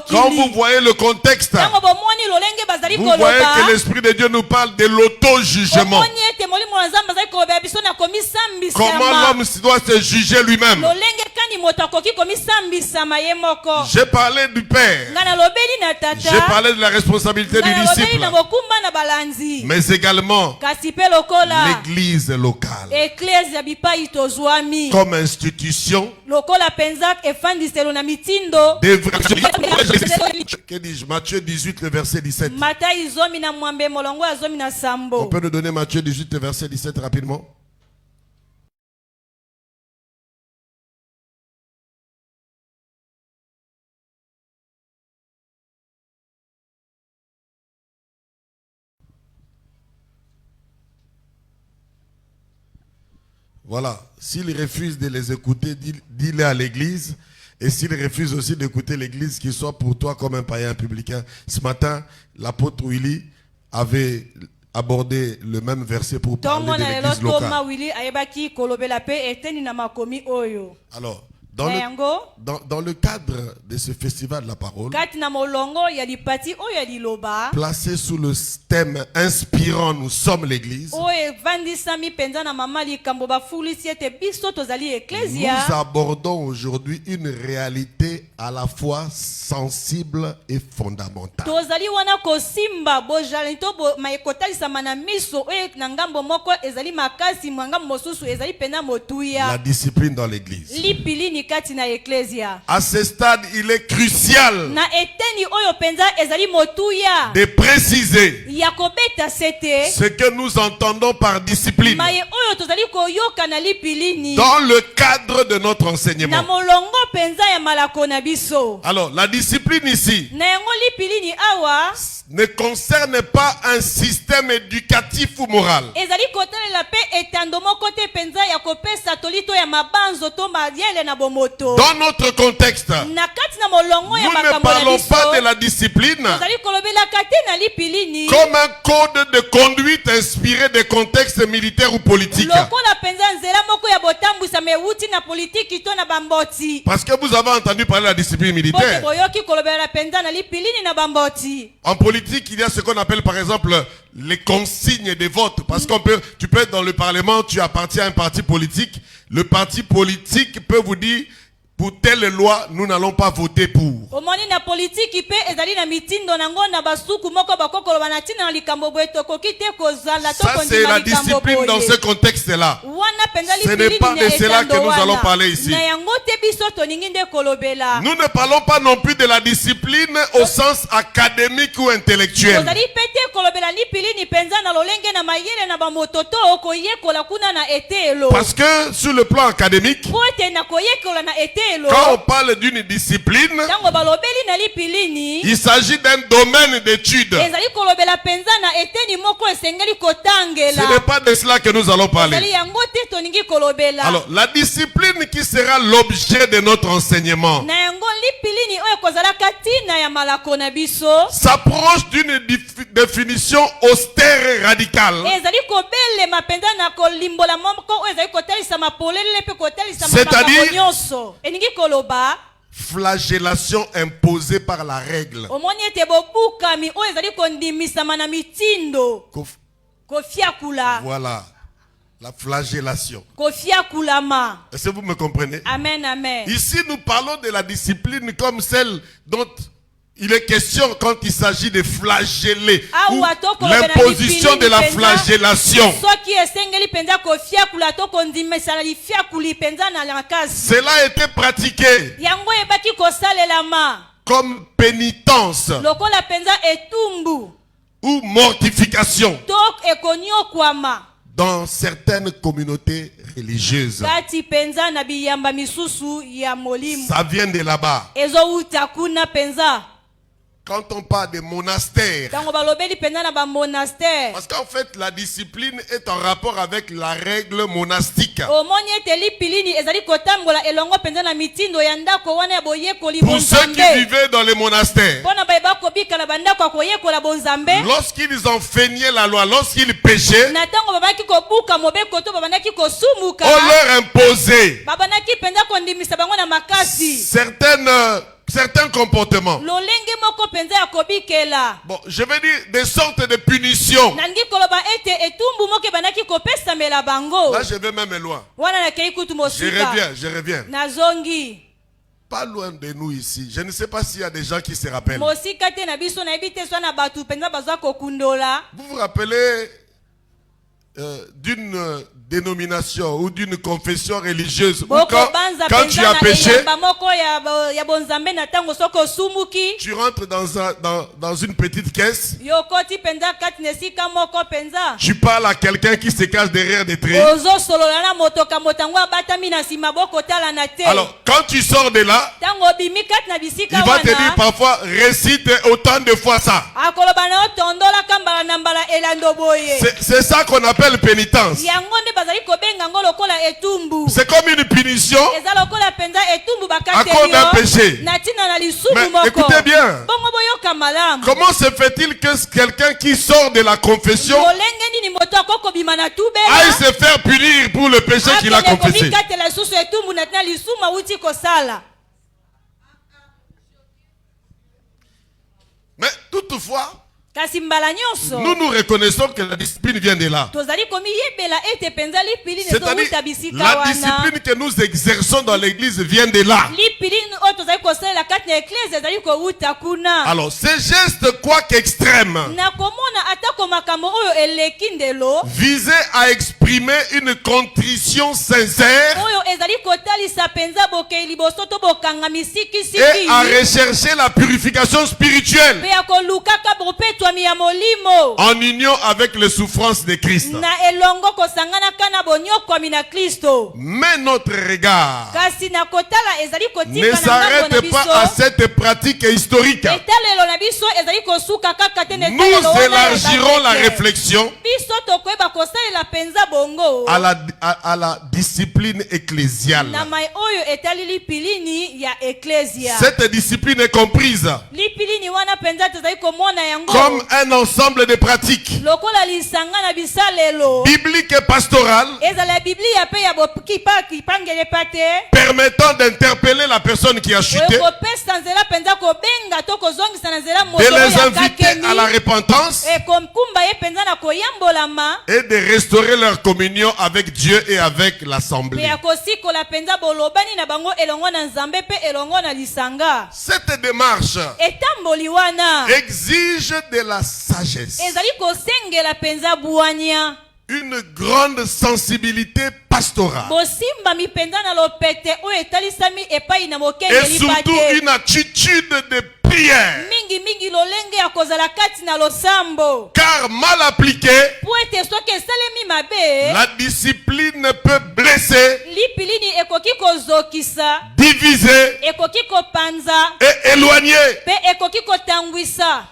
H: Quand vous voyez le contexte, vous voyez que l'Esprit de Dieu nous parle de l'auto-jugement. Comment l'homme doit se juger lui-même. J'ai parlé du Père. J'ai parlé de la responsabilité du disciple. Mais également l'église locale. Comme institution. Que dis-je? Matthieu 18, le verset 17. On peut nous donner Matthieu 18, le verset 17 rapidement? Voilà. S'il refuse de les écouter, dis-le à l'église. Et s'il refuse aussi d'écouter l'église, qu'il soit pour toi comme un païen publicain. Ce matin, l'apôtre Willy avait abordé le même verset pour parler de l'église locale. Alors, Dans le cadre de ce festival de la parole, placé sous le thème inspirant, nous sommes l'église, nous abordons aujourd'hui une réalité à la fois sensible et fondamentale. La discipline dans l'église. À ce stade, il est crucial de préciser ce que nous entendons par discipline dans le cadre de notre enseignement. Alors, la discipline ici ne concerne pas un système éducatif ou moral. Dans notre contexte, nous ne parlons pas de la discipline comme un code de conduite inspiré des contextes militaires ou politiques. Parce que vous avez entendu parler de la discipline militaire. En politique, il y a ce qu'on appelle par exemple les consignes de vote. Parce tu peux être dans le Parlement, tu appartiens à un parti politique. Le parti politique peut vous dire, pour telle loi, nous n'allons pas voter pour. Ça, c'est la discipline dans ce contexte-là. Ce n'est pas de cela que nous allons parler ici. Nous ne parlons pas non plus de la discipline au sens académique ou intellectuel. Parce que sur le plan académique, quand on parle d'une discipline, il s'agit d'un domaine d'étude. Ce n'est pas de cela que nous allons parler. Alors, la discipline qui sera l'objet de notre enseignement s'approche d'une définition austère et radicale. C'est-à-dire flagellation imposée par la règle. Voilà, la flagellation. Est-ce que vous me comprenez?
G: Amen, amen.
H: Ici, nous parlons de la discipline comme celle dont il est question quand il s'agit de flageller, ou l'imposition de la flagellation. Cela a été pratiqué comme pénitence ou mortification dans certaines communautés religieuses. Ça vient de là-bas. Quand on parle de monastère, parce qu'en fait la discipline est en rapport avec la règle monastique. Pour ceux qui vivaient dans les monastères, lorsqu'ils enseignaient la loi, lorsqu'ils péchaient, on leur imposait certains comportements. Bon, je vais dire des sortes de punitions. Là, je vais même loin. Je reviens. Pas loin de nous ici. Je ne sais pas s'il y a des gens qui se rappellent. Vous vous rappelez d'une dénomination ou d'une confession religieuse où quand tu as péché, tu rentres dans une petite caisse, tu parles à quelqu'un qui se cache derrière des traits. Alors quand tu sors de là, il va te dire parfois récite autant de fois ça. C'est ça qu'on appelle pénitence. C'est comme une punition à cause d'un péché. Mais écoutez bien, comment se fait-il que quelqu'un qui sort de la confession aille se faire punir pour le péché qu'il a confessé. Mais toutefois, nous nous reconnaissons que la discipline vient de là. C'est-à-dire la discipline que nous exerçons dans l'église vient de là. Alors ces gestes, quoique extrêmes, visaient à exprimer une contrition sincère et à rechercher la purification spirituelle en union avec les souffrances de Christ. Mais notre regard ne s'arrête pas à cette pratique historique. Nous élargirons la réflexion à la discipline ecclésiale. Cette discipline est comprise comme un ensemble de pratiques bibliques et pastorales permettant d'interpeller la personne qui a chuté, de les inviter à la repentance et de restaurer leur communion avec Dieu et avec l'assemblée. Cette démarche exige de la sagesse, une grande sensibilité pastorale et surtout une attitude de prière. Car mal appliquée, la discipline peut blesser, diviser et éloigner.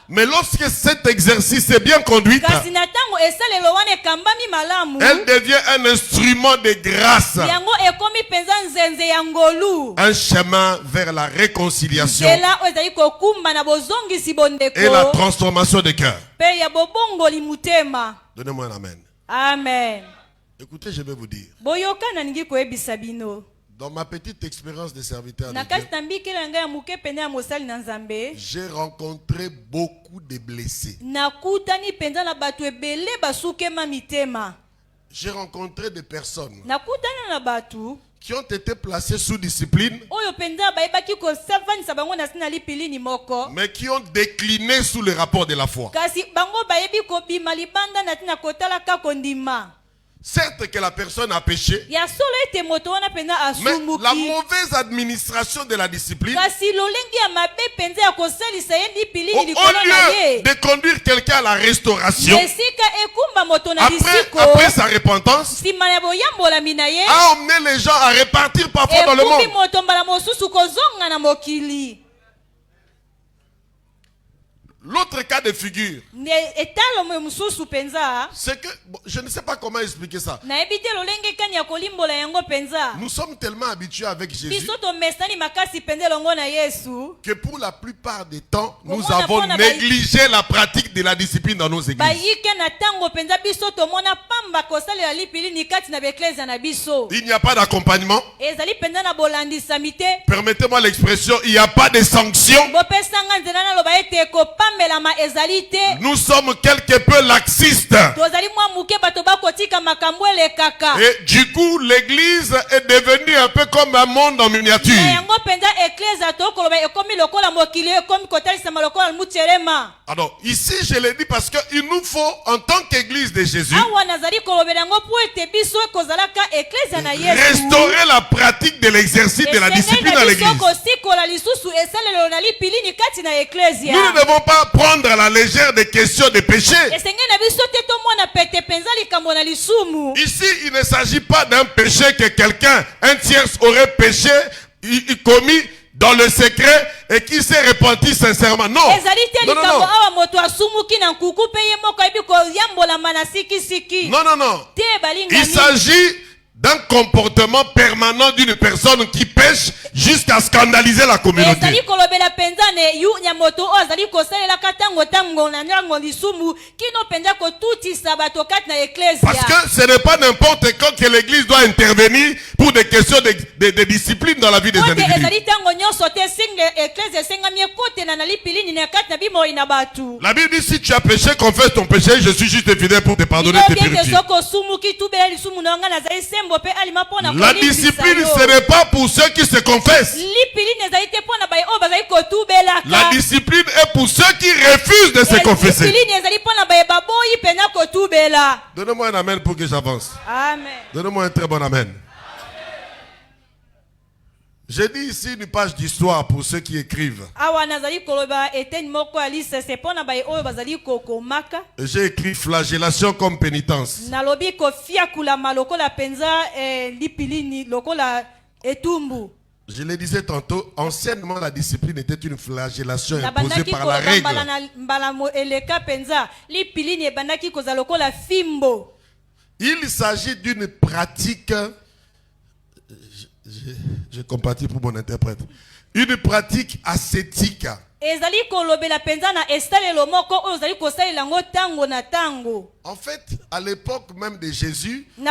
H: Mais lorsque cet exercice est bien conduit, elle devient un instrument de grâce, un chemin vers la réconciliation et la transformation de cœur. Donnez-moi un amen.
G: Amen.
H: Écoutez, je vais vous dire. Dans ma petite expérience de serviteur de Dieu, j'ai rencontré beaucoup de blessés. J'ai rencontré des personnes qui ont été placées sous discipline, mais qui ont décliné sous le rapport de la foi. Certes que la personne a péché, mais la mauvaise administration de la discipline, au lieu de conduire quelqu'un à la restauration, après sa repentance, a emmené les gens à repartir parfois dans le monde. L'autre cas de figure, c'est que, je ne sais pas comment expliquer ça. Nous sommes tellement habitués avec Jésus que pour la plupart des temps, nous avons négligé la pratique de la discipline dans nos églises. Il n'y a pas d'accompagnement. Permettez-moi l'expression, il n'y a pas de sanctions. Nous sommes quelque peu laxistes. Et du coup, l'église est devenue un peu comme un monde en miniature. Alors, ici, je le dis parce qu'il nous faut, en tant qu'église de Jésus, restaurer la pratique de l'exercice de la discipline à l'église. Nous ne devons pas prendre à la légère des questions de péché. Ici, il ne s'agit pas d'un péché que quelqu'un, un tiers aurait péché, commis dans le secret et qui s'est repenti sincèrement. Non. Non, non, non. Non, non, non. Il s'agit d'un comportement permanent d'une personne qui pêche jusqu'à scandaliser la communauté.
G: penza ne yu nyamoto ozali kosalela katango tango na nyango lisumu kino penza ko tuti sabato kat na ecclesia.
H: Parce que ce n'est pas n'importe quand que l'église doit intervenir pour des questions de discipline dans la vie des individus. La Bible dit si tu as péché, confesse ton péché, je suis juste et fidèle pour te pardonner tes péchés. La discipline, ce n'est pas pour ceux qui se confessent. La discipline est pour ceux qui refusent de se confesser. Donnez-moi un amen pour que j'avance. Donnez-moi un très bon amen. J'ai dit ici une page d'histoire pour ceux qui écrivent. J'ai écrit flagellation comme pénitence. Je le disais tantôt, anciennement la discipline était une flagellation imposée par la règle. Il s'agit d'une pratique, je compatis pour mon interprète, une pratique ascétique. En fait, à l'époque même de Jésus, il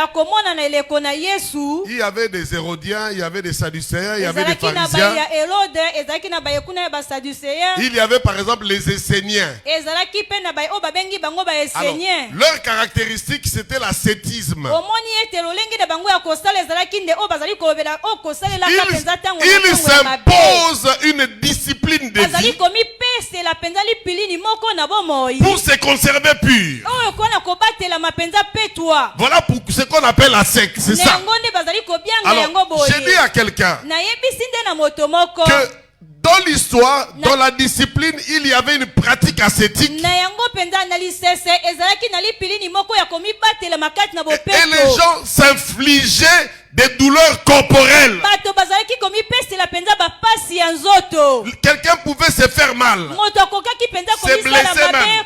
H: y avait des Hérodiens, il y avait des Sadducéens, il y avait des pharisiens. Il y avait par exemple les Esséniens. Alors, leur caractéristique, c'était l'ascétisme. Il s'impose une discipline de vie pour se conserver pur. Voilà pour ce qu'on appelle la secte, c'est ça. Alors, j'ai dit à quelqu'un que dans l'histoire, dans la discipline, il y avait une pratique ascétique. Et les gens s'infligeaient des douleurs corporelles. Quelqu'un pouvait se faire mal, se blesser même,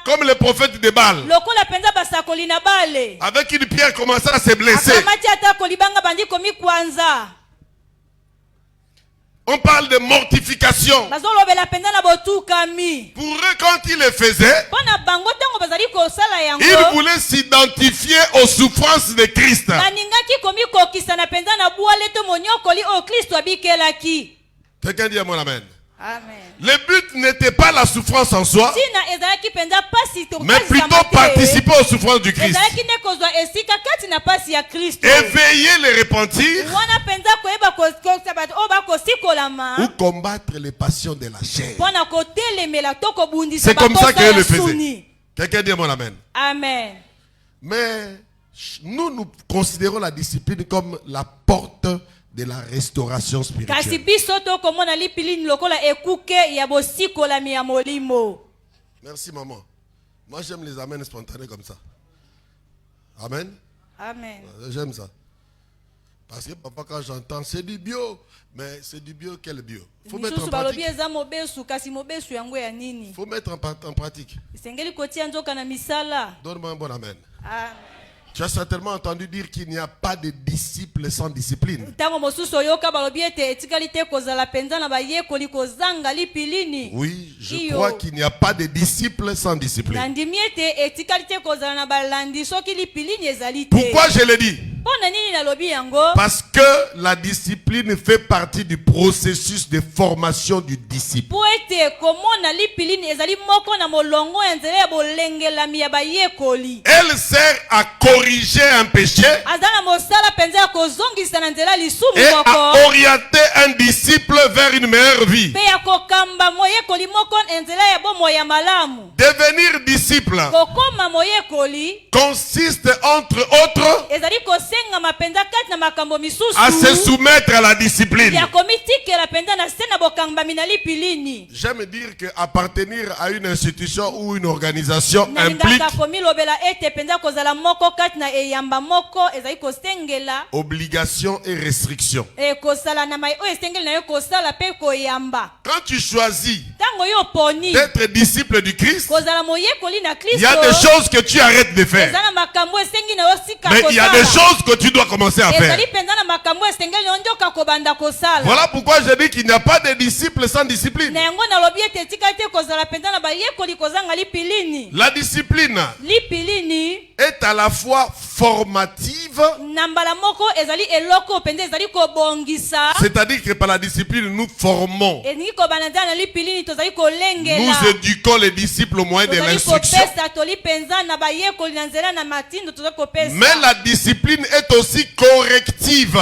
H: comme le prophète de Baal. Avec une pierre commençait à se blesser. On parle de mortification. Pour eux, quand ils le faisaient, ils voulaient s'identifier aux souffrances de Christ. Quelqu'un dit à mon amen. Amen. Le but n'était pas la souffrance en soi, mais plutôt participer aux souffrances du Christ. Éveiller les repentir ou combattre les passions de la chair. C'est comme ça qu'elle le faisait. Quelqu'un dit mon amen. Amen. Mais nous considérons la discipline comme la porte de la restauration spirituelle. Merci maman. Moi j'aime les amens spontanés comme ça. Amen. Amen. J'aime ça. Parce que papa quand j'entends c'est du bio, mais c'est du bio quel bio? Faut mettre en pratique. Faut mettre en pratique. Donne-moi un bon amen. Amen. Tu as certainement entendu dire qu'il n'y a pas de disciples sans discipline. Oui, je crois qu'il n'y a pas de disciples sans discipline. Pourquoi je le dis? Parce que la discipline fait partie du processus de formation du disciple. Elle sert à corriger un péché et à orienter un disciple vers une meilleure vie. Devenir disciple consiste entre autres à se soumettre à la discipline. J'aime dire qu'appartenir à une institution ou une organisation implique obligation et restriction. Quand tu choisis d'être disciple du Christ, il y a des choses que tu arrêtes de faire, mais il y a des choses que tu dois commencer à faire. Voilà pourquoi je dis qu'il n'y a pas de disciples sans discipline. La discipline est à la fois formative, c'est-à-dire que par la discipline nous formons, nous éduquons les disciples au moyen de l'instruction. Mais la discipline est aussi corrective.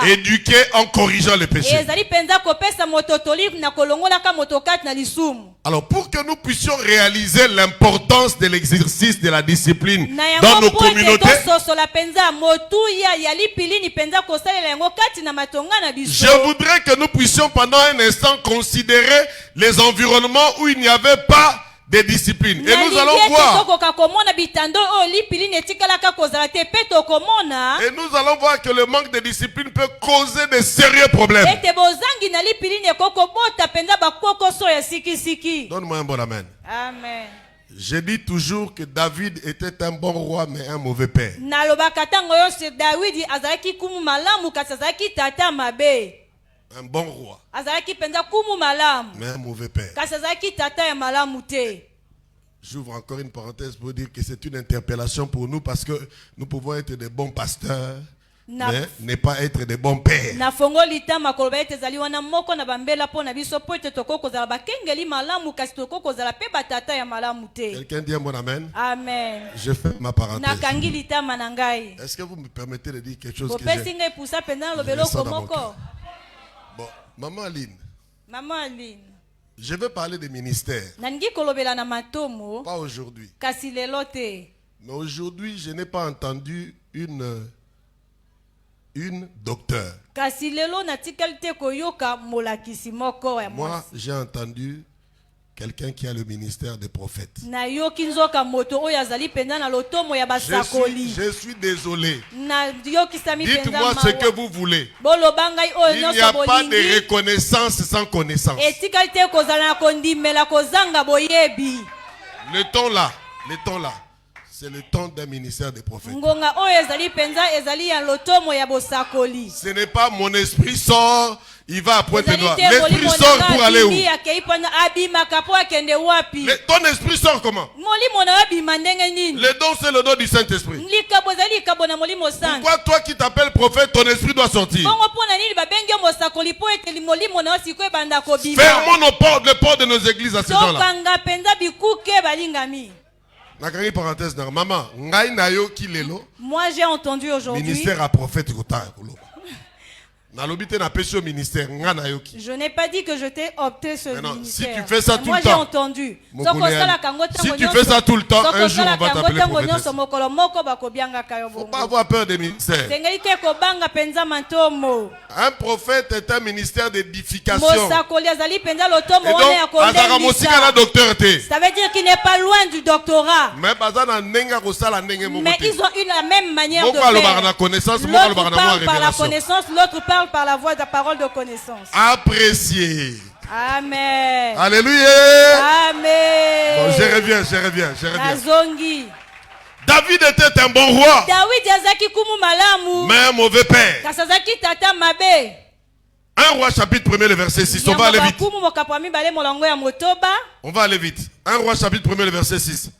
H: Éduquer en corrigeant les péchés. Alors pour que nous puissions réaliser l'importance de l'exercice de la discipline dans nos communautés, je voudrais que nous puissions pendant un instant considérer les environnements où il n'y avait pas de discipline. Et nous allons voir. Et nous allons voir que le manque de discipline peut causer de sérieux problèmes. Donne-moi un bon amen.
G: Amen.
H: Je dis toujours que David était un bon roi mais un mauvais père. Un bon roi mais un mauvais père. J'ouvre encore une parenthèse pour dire que c'est une interpellation pour nous parce que nous pouvons être des bons pasteurs mais ne pas être des bons pères. Quelqu'un dit un bon amen.
G: Amen.
H: Je fais ma parenthèse. Est-ce que vous me permettez de dire quelque chose que j'ai dans mon cœur? Bon, Maman Aline. Je veux parler des ministères. Pas aujourd'hui. Mais aujourd'hui, je n'ai pas entendu une docteur. Moi, j'ai entendu quelqu'un qui a le ministère des prophètes. Je suis désolé. Dites-moi ce que vous voulez. Il n'y a pas de reconnaissance sans connaissance. Le temps là, c'est le temps d'un ministère des prophètes. Ce n'est pas mon esprit sort, il va à Pointe-Noire. L'esprit sort pour aller où? Ton esprit sort comment? Le don, c'est le don du Saint-Esprit. Pourquoi toi qui t'appelles prophète, ton esprit doit sortir? Fermons les portes de nos églises à ces gens-là. Maman,
G: moi j'ai entendu aujourd'hui.
H: Ministère à prophète.
G: Je n'ai pas dit que je t'ai opté ce ministère.
H: Si tu fais ça tout
G: moi
H: le temps,
G: j'ai entendu.
H: Si tu fais ça tout le temps, un jour on va t'appeler prophétesse. Il ne faut pas avoir peur des ministères. Un prophète est un ministère d'édification. Et donc,
G: ça veut dire qu'il n'est pas loin du doctorat.
H: Mais
G: ils ont eu la même manière de faire. L'autre parle par la connaissance, l'autre parle par la voix de la parole de connaissance.
H: Apprécier.
G: Amen.
H: Alléluia.
G: Amen.
H: Bon, je reviens. David était un bon roi, mais un mauvais père. 1 Roi chapitre 1 le verset 6. On va aller vite. On va aller vite. 1 Roi chapitre 1 le verset 6.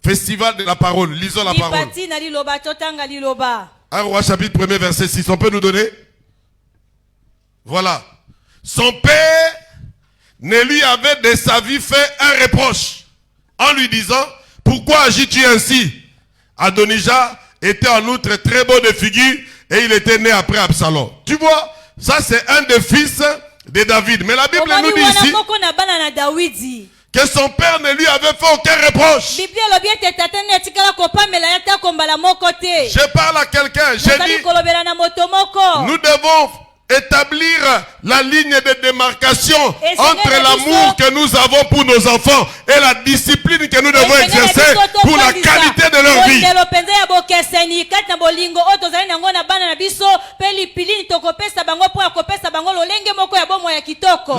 H: Festival de la parole. Lisons la parole. 1 Roi chapitre 1 verset 6. On peut nous donner? Voilà. Son père ne lui avait de sa vie fait un reproche en lui disant: pourquoi agis-tu ainsi? Adonijah était en outre très beau de figure et il était né après Absalom. Tu vois, ça c'est un des fils de David. Mais la Bible nous dit ici que son père ne lui avait fait aucun reproche. Je parle à quelqu'un, j'ai dit, nous devons établir la ligne de démarcation entre l'amour que nous avons pour nos enfants et la discipline que nous devons exercer pour la qualité de leur vie.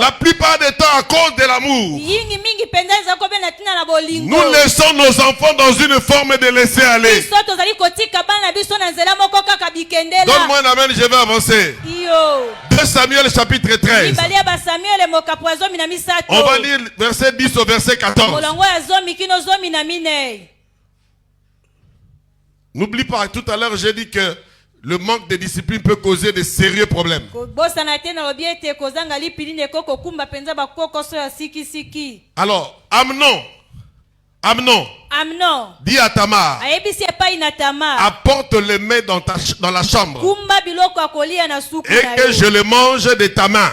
H: La plupart des temps à cause de l'amour. Nous laissons nos enfants dans une forme de laisser aller. Donne-moi un amen, je vais avancer. 2 Samuel chapitre 13. On va lire verset 10 au verset 14. N'oublie pas, tout à l'heure j'ai dit que le manque de discipline peut causer de sérieux problèmes. Alors, Amnon, dis à Tamar, apporte le mets dans la chambre et que je le mange de ta main.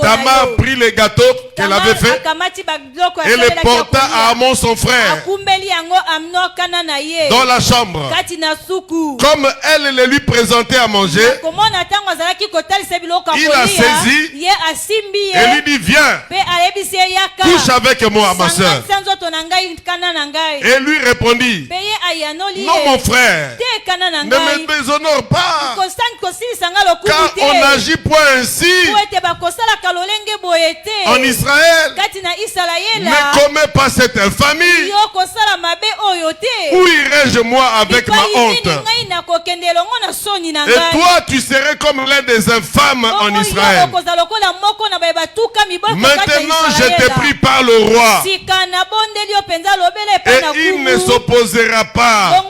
H: Tamar prit les gâteaux qu'elle avait fait et les porta à Amnon son frère dans la chambre. Comme elle les lui présentait à manger, il a saisi et lui dit, viens, couche avec moi, ma soeur. Et lui répondit, non mon frère, ne me déshonore pas, car on n'agit point ainsi en Israël. Ne commets pas cette infamie. Où irai-je moi avec ma honte? Et toi tu serais comme l'un des infâmes en Israël. Maintenant je t'ai pris par le roi et il ne s'opposera pas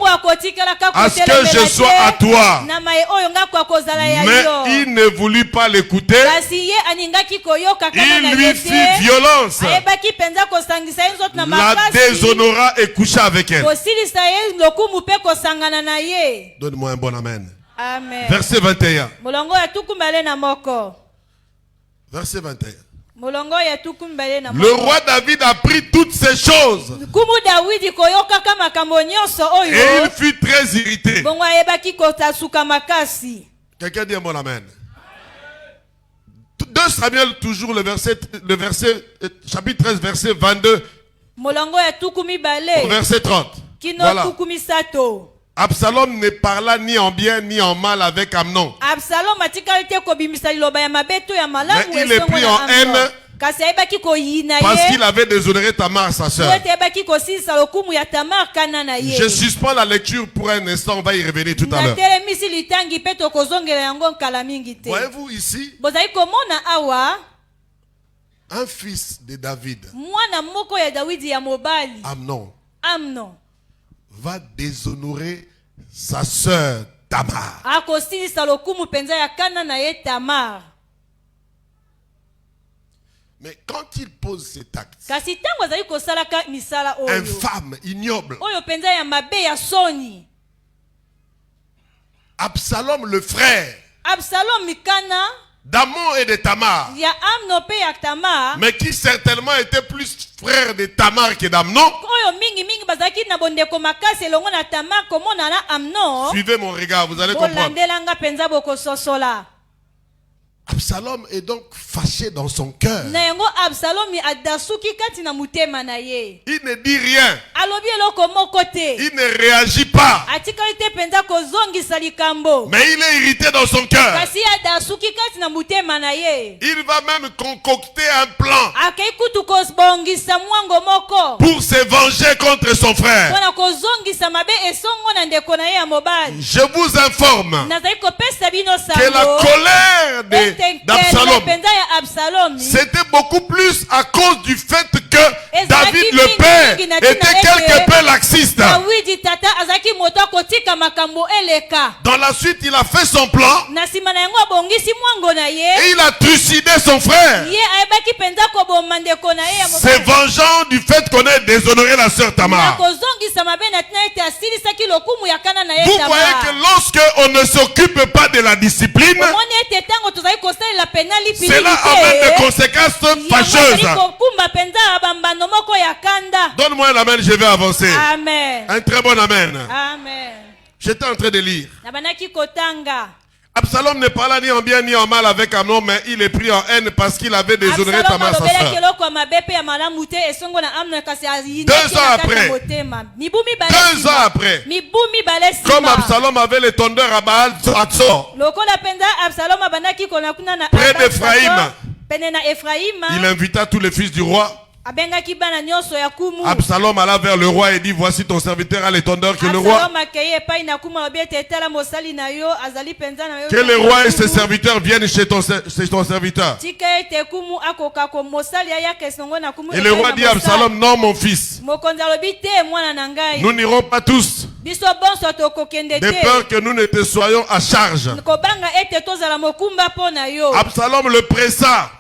H: à ce que je sois à toi. Mais il ne voulut pas l'écouter. Il lui fit violence, la déshonora et coucha avec elle. Donne-moi un bon amen. Verset 21. Verset 21. Le roi David a pris toutes ces choses et il fut très irrité. Quelqu'un dit un bon amen. 2 Samuel, toujours le verset chapitre 13, verset 22 au verset 30. Voilà. Absalom ne parla ni en bien ni en mal avec Amnon. Mais il est pris en haine parce qu'il avait déshonoré Tamar, sa soeur. Je suspends la lecture pour un instant, on va y revenir tout à l'heure. Voyez-vous ici un fils de David, Amnon, va déshonorer sa sœur Tamar. Mais quand il pose cet acte infâme, ignoble, Absalom le frère d'Amnon et de Tamar, mais qui certainement était plus frère de Tamar que d'Amnon. Suivez mon regard, vous allez comprendre. Absalom est donc fâché dans son cœur. Il ne dit rien. Il ne réagit pas. Mais il est irrité dans son cœur. Il va même concocter un plan pour se venger contre son frère. Je vous informe que la colère d'Absalom, c'était beaucoup plus à cause du fait que David le père était quelque peu laxiste. Dans la suite, il a fait son plan et il a trucidé son frère, se vengeant du fait qu'on ait déshonoré la sœur Tamar. Vous voyez que lorsque on ne s'occupe pas de la discipline, cela amène des conséquences fâcheuses. Donne-moi un amen, je vais avancer.
G: Amen.
H: Un très bon amen.
G: Amen.
H: J'étais en train de lire. Absalom ne parla ni en bien ni en mal avec Amnon, mais il est pris en haine parce qu'il avait déshonoré Tamar, sa sœur. 2 ans après, 2 ans après, comme Absalom avait les tondeurs à Baal Hatzor, près d'Ephraïm, il invita tous les fils du roi. Absalom alla vers le roi et dit: voici ton serviteur a les tondeurs que le roi. Que le roi et ses serviteurs viennent chez ton serviteur. Et le roi dit à Absalom: non mon fils, nous n'irons pas tous, de peur que nous ne te soyons à charge. Absalom le pressa,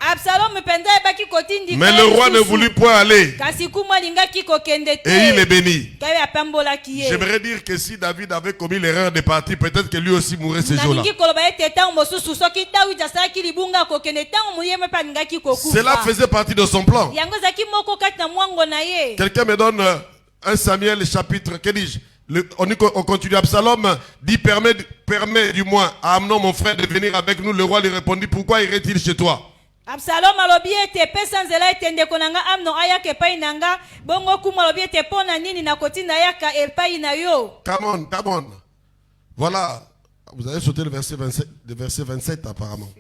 H: mais le roi ne voulut point aller, et il est béni. J'aimerais dire que si David avait commis l'erreur de partir, peut-être que lui aussi mourrait ce jour-là. Cela faisait partie de son plan. Quelqu'un me donne 1 Samuel chapitre, que dis-je? On continue. Absalom dit: permet du moins à Amnon mon frère de venir avec nous. Le roi lui répondit: pourquoi irait-il chez toi?
G: Absalom alobi ete pesa nzela etende konanga Amnon ayaka epai nanga bongo kuma alobi ete pona nini na kotinda ayaka epai na yo. Come on.
H: Voilà, vous avez sauté le verset 27 apparemment.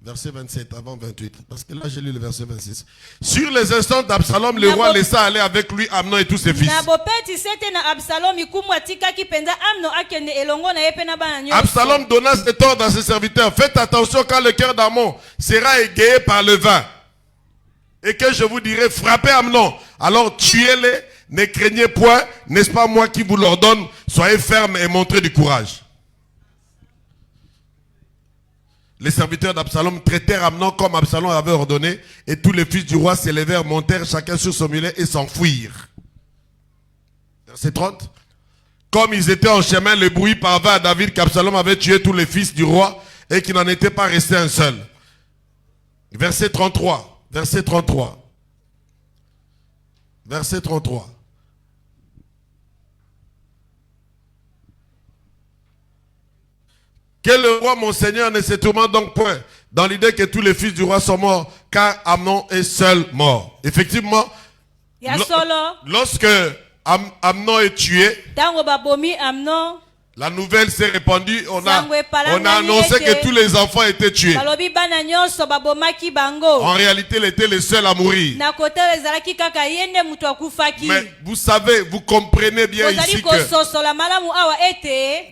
H: Verset 27 avant 28. Parce que là j'ai lu le verset 26. Sur les instants d'Absalom, le roi laissa aller avec lui Amnon et tous ses fils. Absalom donna cet ordre à ses serviteurs: faites attention quand le cœur d'Amnon sera égayé par le vin, et que je vous dirai: frappez Amnon, alors tuez-les, ne craignez point, n'est-ce pas moi qui vous l'ordonne? Soyez fermes et montrez du courage. Les serviteurs d'Absalom traitèrent Amnon comme Absalom avait ordonné, et tous les fils du roi s'élevèrent, montèrent chacun sur son mulet et s'enfuirent. Verset 30. Comme ils étaient en chemin, le bruit parvint à David qu'Absalom avait tué tous les fils du roi et qu'il n'en était pas resté un seul. Verset 33. Verset 33. Verset 33. Que le roi mon seigneur ne se tourmente donc point dans l'idée que tous les fils du roi sont morts, car Amnon est seul mort. Effectivement, lorsque Amnon est tué, la nouvelle s'est répandue. On a annoncé que tous les enfants étaient tués. En réalité, il était le seul à mourir. Mais vous savez, vous comprenez bien ici que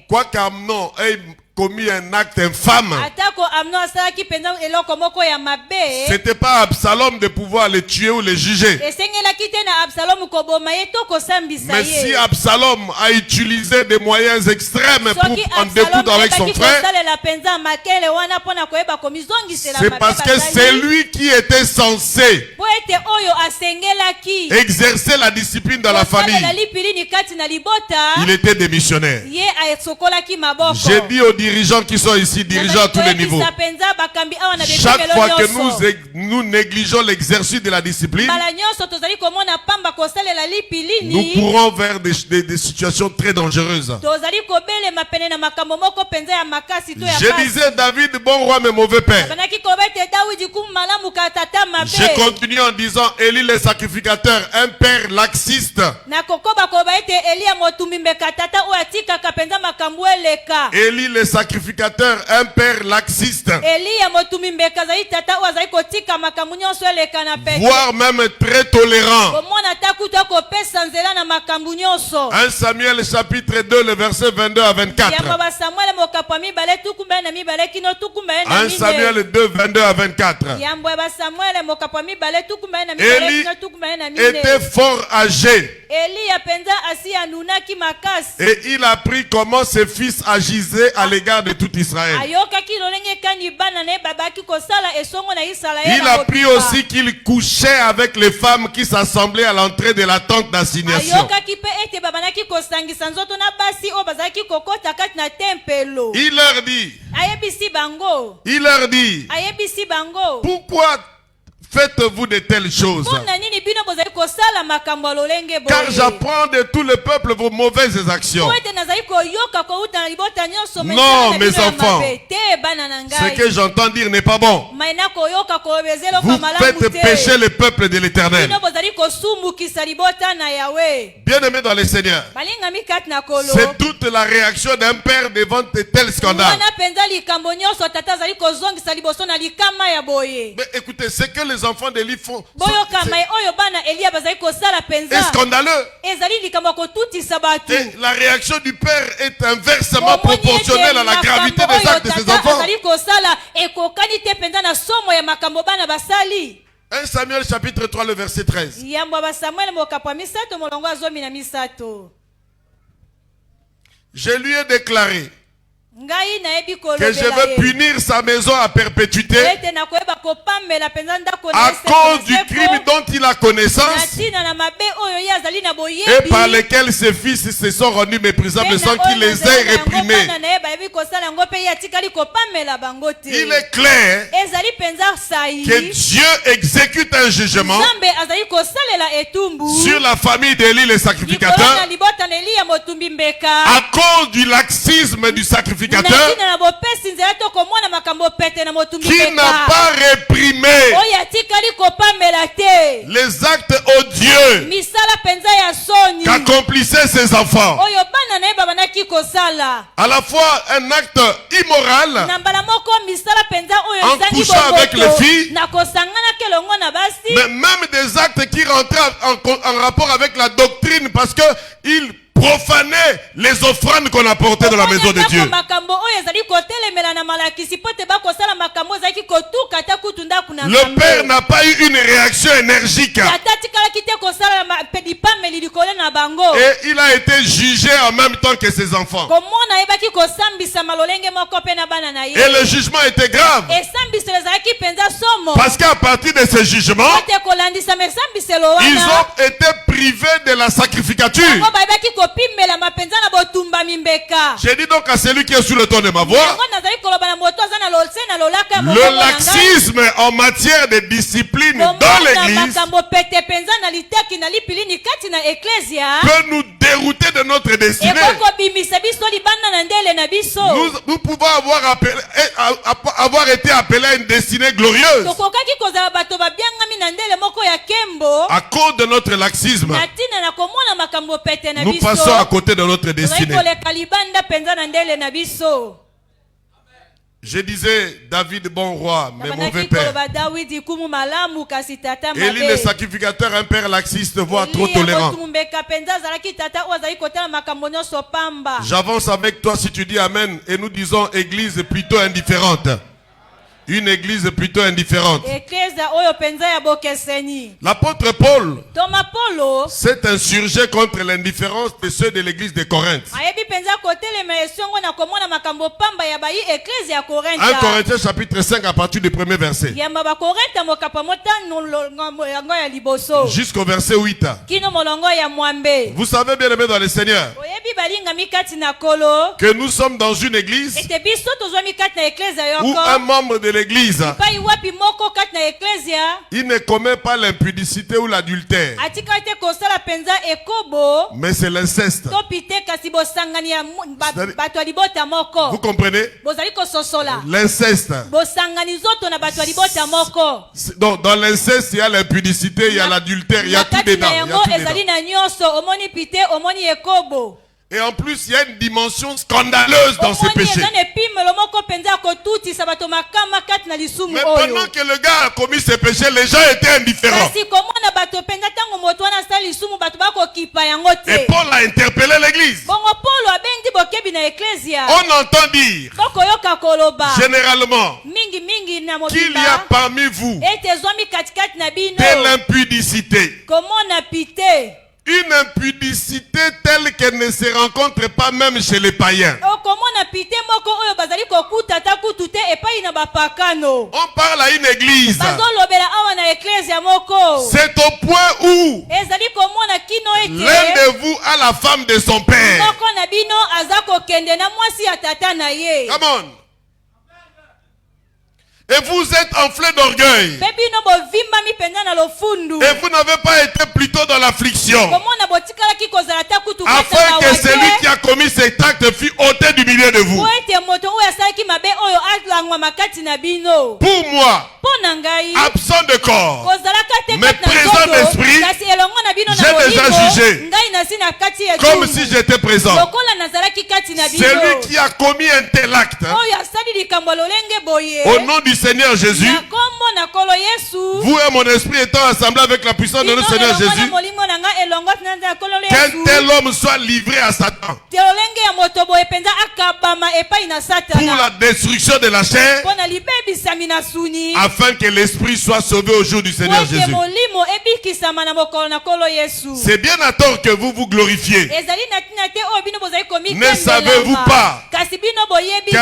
H: quoi qu'Amnon ait commis un acte infâme, c'était pas Absalom de pouvoir le tuer ou le juger. Mais si Absalom a utilisé des moyens extrêmes pour en découdre avec son frère, c'est parce que c'est lui qui était censé exercer la discipline dans la famille. Il était démissionnaire. J'ai dit aux dirigeants qui sont ici, dirigeants à tous les niveaux, chaque fois que nous négligeons l'exercice de la discipline, nous courons vers des situations très dangereuses. Je disais: David, bon roi mais mauvais père. Je continue en disant: Élie le sacrificateur, un père laxiste. Élie le sacrificateur, un père laxiste, voire même très tolérant. 1 Samuel chapitre 2, le verset 22 à 24. 1 Samuel 2, 22 à 24. Élie était fort âgé, et il a appris comment ses fils agissaient à l'égard de tout Israël. Il a appris aussi qu'il couchait avec les femmes qui s'assemblaient à l'entrée de la tente d'assignation. Il leur dit, pourquoi faites-vous de telles choses? Car j'apprends de tout le peuple vos mauvaises actions. Non, mes enfants, ce que j'entends dire n'est pas bon. Vous faites pécher le peuple de l'Éternel. Bien-aimés dans le Seigneur, c'est toute la réaction d'un père devant de tels scandales. Mais écoutez, ce que les enfants d'Élie font est scandaleux. Et la réaction du père est inversement proportionnelle à la gravité des actes de ses enfants. 1 Samuel chapitre 3, le verset 13. Je lui ai déclaré que je veux punir sa maison à perpétuité à cause du crime dont il a connaissance et par lequel ses fils se sont rendus méprisables sans qu'il les ait réprimés. Il est clair que Dieu exécute un jugement sur la famille d'Élie le sacrificateur à cause du laxisme du sacrificateur qui n'a pas réprimé les actes odieux qu'accomplissaient ses enfants. À la fois un acte immoral en couchant avec les filles, mais même des actes qui rentraient en rapport avec la doctrine parce qu'ils profaner les offrandes qu'on apportait dans la maison de Dieu. Le père n'a pas eu une réaction énergique. Et il a été jugé en même temps que ses enfants. Et le jugement était grave. Parce qu'à partir de ce jugement, ils ont été privés de la sacrificature. J'ai dit donc à celui qui est sous le ton de ma voix, le laxisme en matière de discipline dans l'église peut nous dérouter de notre destinée. Nous pouvons avoir été appelés à une destinée glorieuse à cause de notre laxisme. Nous passons à côté de notre destinée. Je disais David bon roi, mais mauvais père. Élie le sacrificateur, un père laxiste, voire trop tolérant. J'avance avec toi si tu dis amen et nous disons église plutôt indifférente. Une église plutôt indifférente. L'apôtre Paul s'est insurgé contre l'indifférence de ceux de l'église de Corinthe. 1 Corinthiens chapitre 5 à partir du premier verset. Jusqu'au verset 8. Vous savez bien aimé dans le Seigneur que nous sommes dans une église où un membre de l'église, il ne commet pas l'impudicité ou l'adultère, mais c'est l'inceste. Vous comprenez? L'inceste. Donc dans l'inceste, il y a l'impudicité, il y a l'adultère, il y a tout dedans. Et en plus, il y a une dimension scandaleuse dans ces péchés. Mais pendant que le gars a commis ces péchés, les gens étaient indifférents. Et Paul a interpellé l'église. On entend dire généralement qu'il y a parmi vous de l'impudicité. Une impudicité telle qu'elle ne se rencontre pas même chez les païens. On parle à une église. C'est au point où l'un de vous a la femme de son père. Come on. Et vous êtes enflé d'orgueil. Et vous n'avez pas été plutôt dans l'affliction. Afin que celui qui a commis cet acte fût ôté du milieu de vous. Pour moi, absent de corps, mais présent d'esprit, j'ai déjà jugé comme si j'étais présent. Celui qui a commis un tel acte, au nom du Seigneur Jésus, vous et mon esprit étant assemblés avec la puissance de notre Seigneur Jésus, qu'un tel homme soit livré à Satan pour la destruction de la chair, afin que l'esprit soit sauvé au jour du Seigneur Jésus. C'est bien à tort que vous vous glorifiez. Ne savez-vous pas qu'un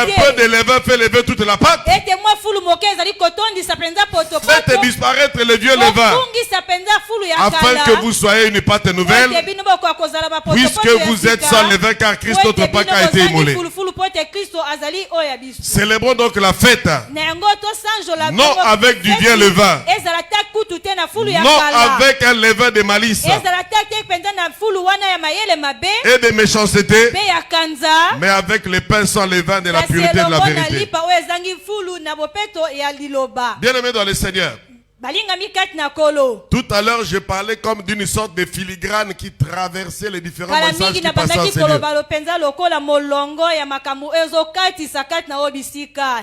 H: peu de levain fait lever toute la pâte? Faites disparaître le vieux levain, afin que vous soyez une pâte nouvelle, puisque vous êtes sans levain, car Christ notre Pâque a été immolé. Célébrons donc la fête, non avec du vieux levain, non avec un levain de malice et de méchanceté, mais avec le pain sans levain de la pureté de la vérité. Bien-aimés dans le Seigneur, tout à l'heure, je parlais comme d'une sorte de filigrane qui traversait les différents messages qui passaient en ces lieux.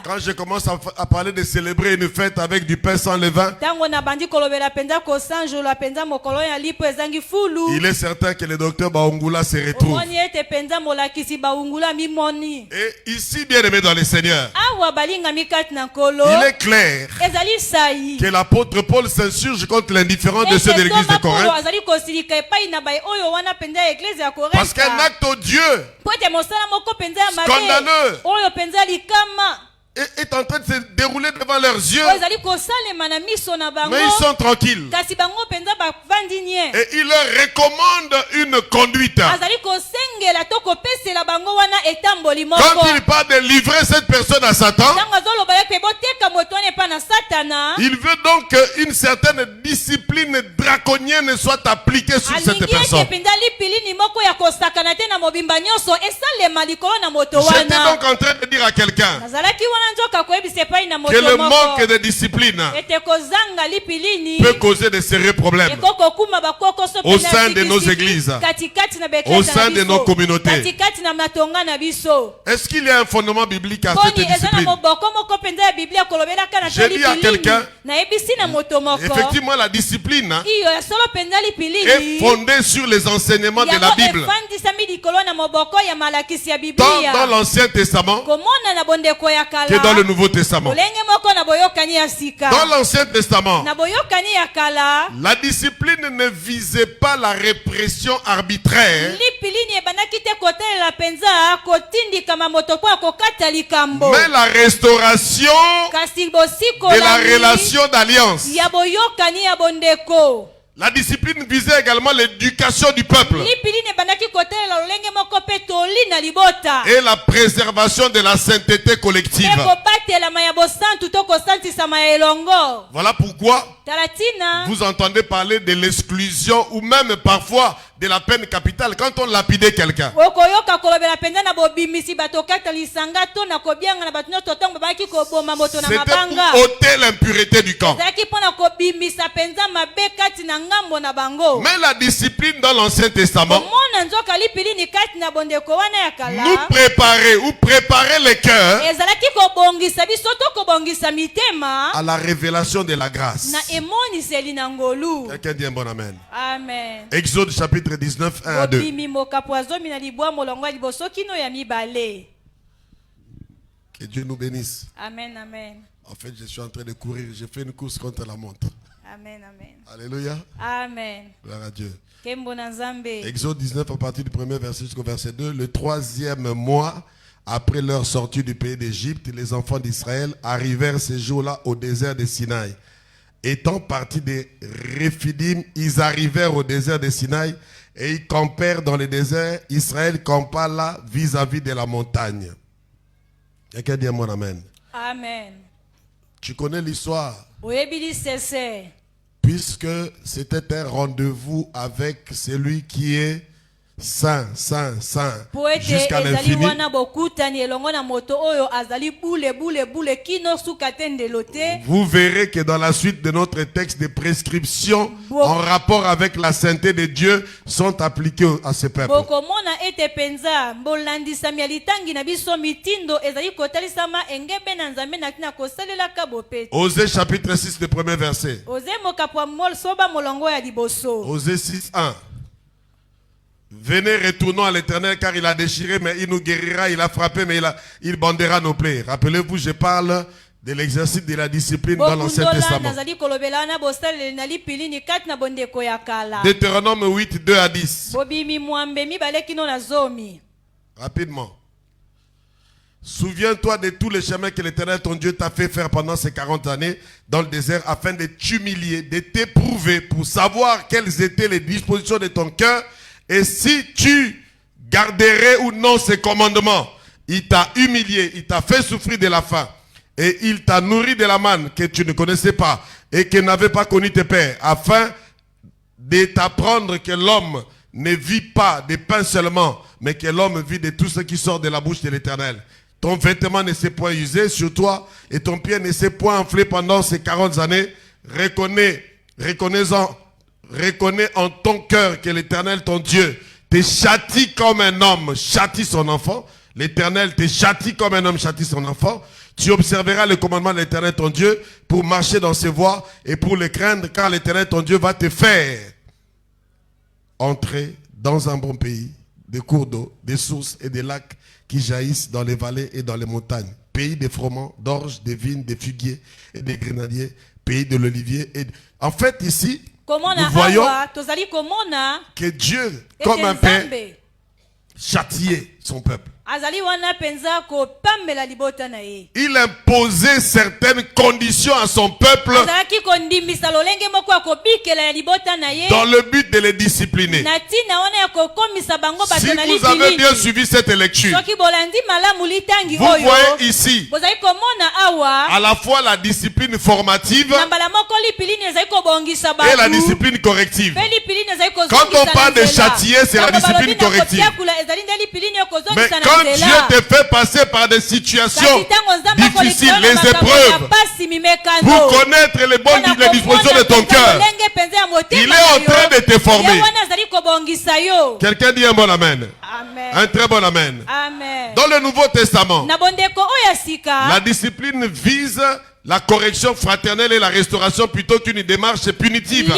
H: Quand je commence à parler de célébrer une fête avec du pain sans levain, il est certain que le docteur Baungula se retrouve. Et ici, bien-aimés dans le Seigneur, il est clair que l'apôtre Paul s'insurge contre l'indifférence de ceux de l'église de Corinthe. Parce qu'un acte odieux, scandaleux, est en train de se dérouler devant leurs yeux, mais ils sont tranquilles. Et il leur recommande une conduite. Quand il parle de livrer cette personne à Satan, il veut donc qu'une certaine discipline draconienne soit appliquée sur cette personne. J'étais donc en train de dire à quelqu'un que le manque de discipline peut causer de sérieux problèmes au sein de nos églises, au sein de nos communautés. Est-ce qu'il y a un fondement biblique à cette discipline? J'ai dit à quelqu'un, effectivement la discipline est fondée sur les enseignements de la Bible. Tant dans l'Ancien Testament que dans le Nouveau Testament. Dans l'Ancien Testament, la discipline ne visait pas la répression arbitraire, mais la restauration de la relation d'alliance. La discipline visait également l'éducation du peuple et la préservation de la sainteté collective. Voilà pourquoi vous entendez parler de l'exclusion ou même parfois de la peine capitale quand on lapidait quelqu'un. C'était pour ôter l'impureté du camp. Mais la discipline dans l'Ancien Testament nous préparait ou préparait les cœurs à la révélation de la grâce. Quelqu'un dit un bon amen.
G: Amen.
H: Exode chapitre 19, 1 à 2. Que Dieu nous bénisse.
G: Amen, amen.
H: En fait, je suis en train de courir. J'ai fait une course contre la montre.
G: Amen, amen.
H: Alléluia.
G: Amen.
H: Gloire à Dieu.
G: Exode
H: Exode 19 à partir du premier verset jusqu'au verset 2. Le 3e mois après leur sortie du pays d'Égypte, les enfants d'Israël arrivèrent ces jours-là au désert de Sinaï. Étant partis de Réphidim, ils arrivèrent au désert de Sinaï et ils campèrent dans le désert. Israël campa là vis-à-vis de la montagne. Quelqu'un dit un mot amen.
G: Amen.
H: Tu connais l'histoire.
G: oyebili sese.
H: Puisque c'était un rendez-vous avec celui qui est saint, saint, saint,
G: Po ete
H: jusqu'à
G: ezali
H: l'infini.
G: wana bokutani elongo na moto oyo azali bule kino suka tendelo te.
H: Vous verrez que dans la suite de notre texte, des prescriptions en rapport avec la sainteté de Dieu sont appliquées à ce peuple.
G: Bokomona ete penza bolandisami ya litangi na biso mitindo ezali kotalisama engebe na nzambe na tina kosalelaka bopete.
H: Osée chapitre 6, le premier verset.
G: Oze mokapwa soba molongo ya liboso.
H: Osée 6, 1. Venez, retournons à l'Éternel car il a déchiré mais il nous guérira, il a frappé mais il bandera nos plaies. Rappelez-vous, je parle de l'exercice de la discipline dans l'Ancien Testament. Deutéronome 8, 2 à 10. Rapidement. Souviens-toi de tous les chemins que l'Éternel ton Dieu t'a fait faire pendant ces 40 années dans le désert afin de t'humilier, de t'éprouver pour savoir quelles étaient les dispositions de ton cœur et si tu garderais ou non ses commandements. Il t'a humilié, il t'a fait souffrir de la faim et il t'a nourri de la manne que tu ne connaissais pas et que n'avait pas connu tes pères afin de t'apprendre que l'homme ne vit pas de pain seulement mais que l'homme vit de tout ce qui sort de la bouche de l'Éternel. Ton vêtement ne s'est point usé sur toi et ton pied ne s'est point enflé pendant ces 40 années. Reconnais en ton cœur que l'Éternel, ton Dieu, te châtie comme un homme châtie son enfant. L'Éternel te châtie comme un homme châtie son enfant. Tu observeras le commandement de l'Éternel, ton Dieu, pour marcher dans ses voies et pour le craindre, car l'Éternel, ton Dieu, va te faire entrer dans un bon pays, des cours d'eau, des sources et des lacs qui jaillissent dans les vallées et dans les montagnes. Pays des froments, d'orges, des vignes, des figuiers et des grenadiers. Pays de l'olivier. En fait, ici, nous voyons que Dieu, comme un père, châtiait son peuple. Il imposait certaines conditions à son peuple dans le but de les discipliner. Si vous avez bien suivi cette lecture, vous voyez ici à la fois la discipline formative et la discipline corrective. Quand on parle de châtier, c'est la discipline corrective. Mais quand Dieu te fait passer par des situations difficiles, les épreuves, pour connaître les bonnes dispositions de ton cœur, il est en train de te former. Quelqu'un dit un bon amen. Un très bon amen. Dans le Nouveau Testament, la discipline vise la correction fraternelle et la restauration plutôt qu'une démarche punitive.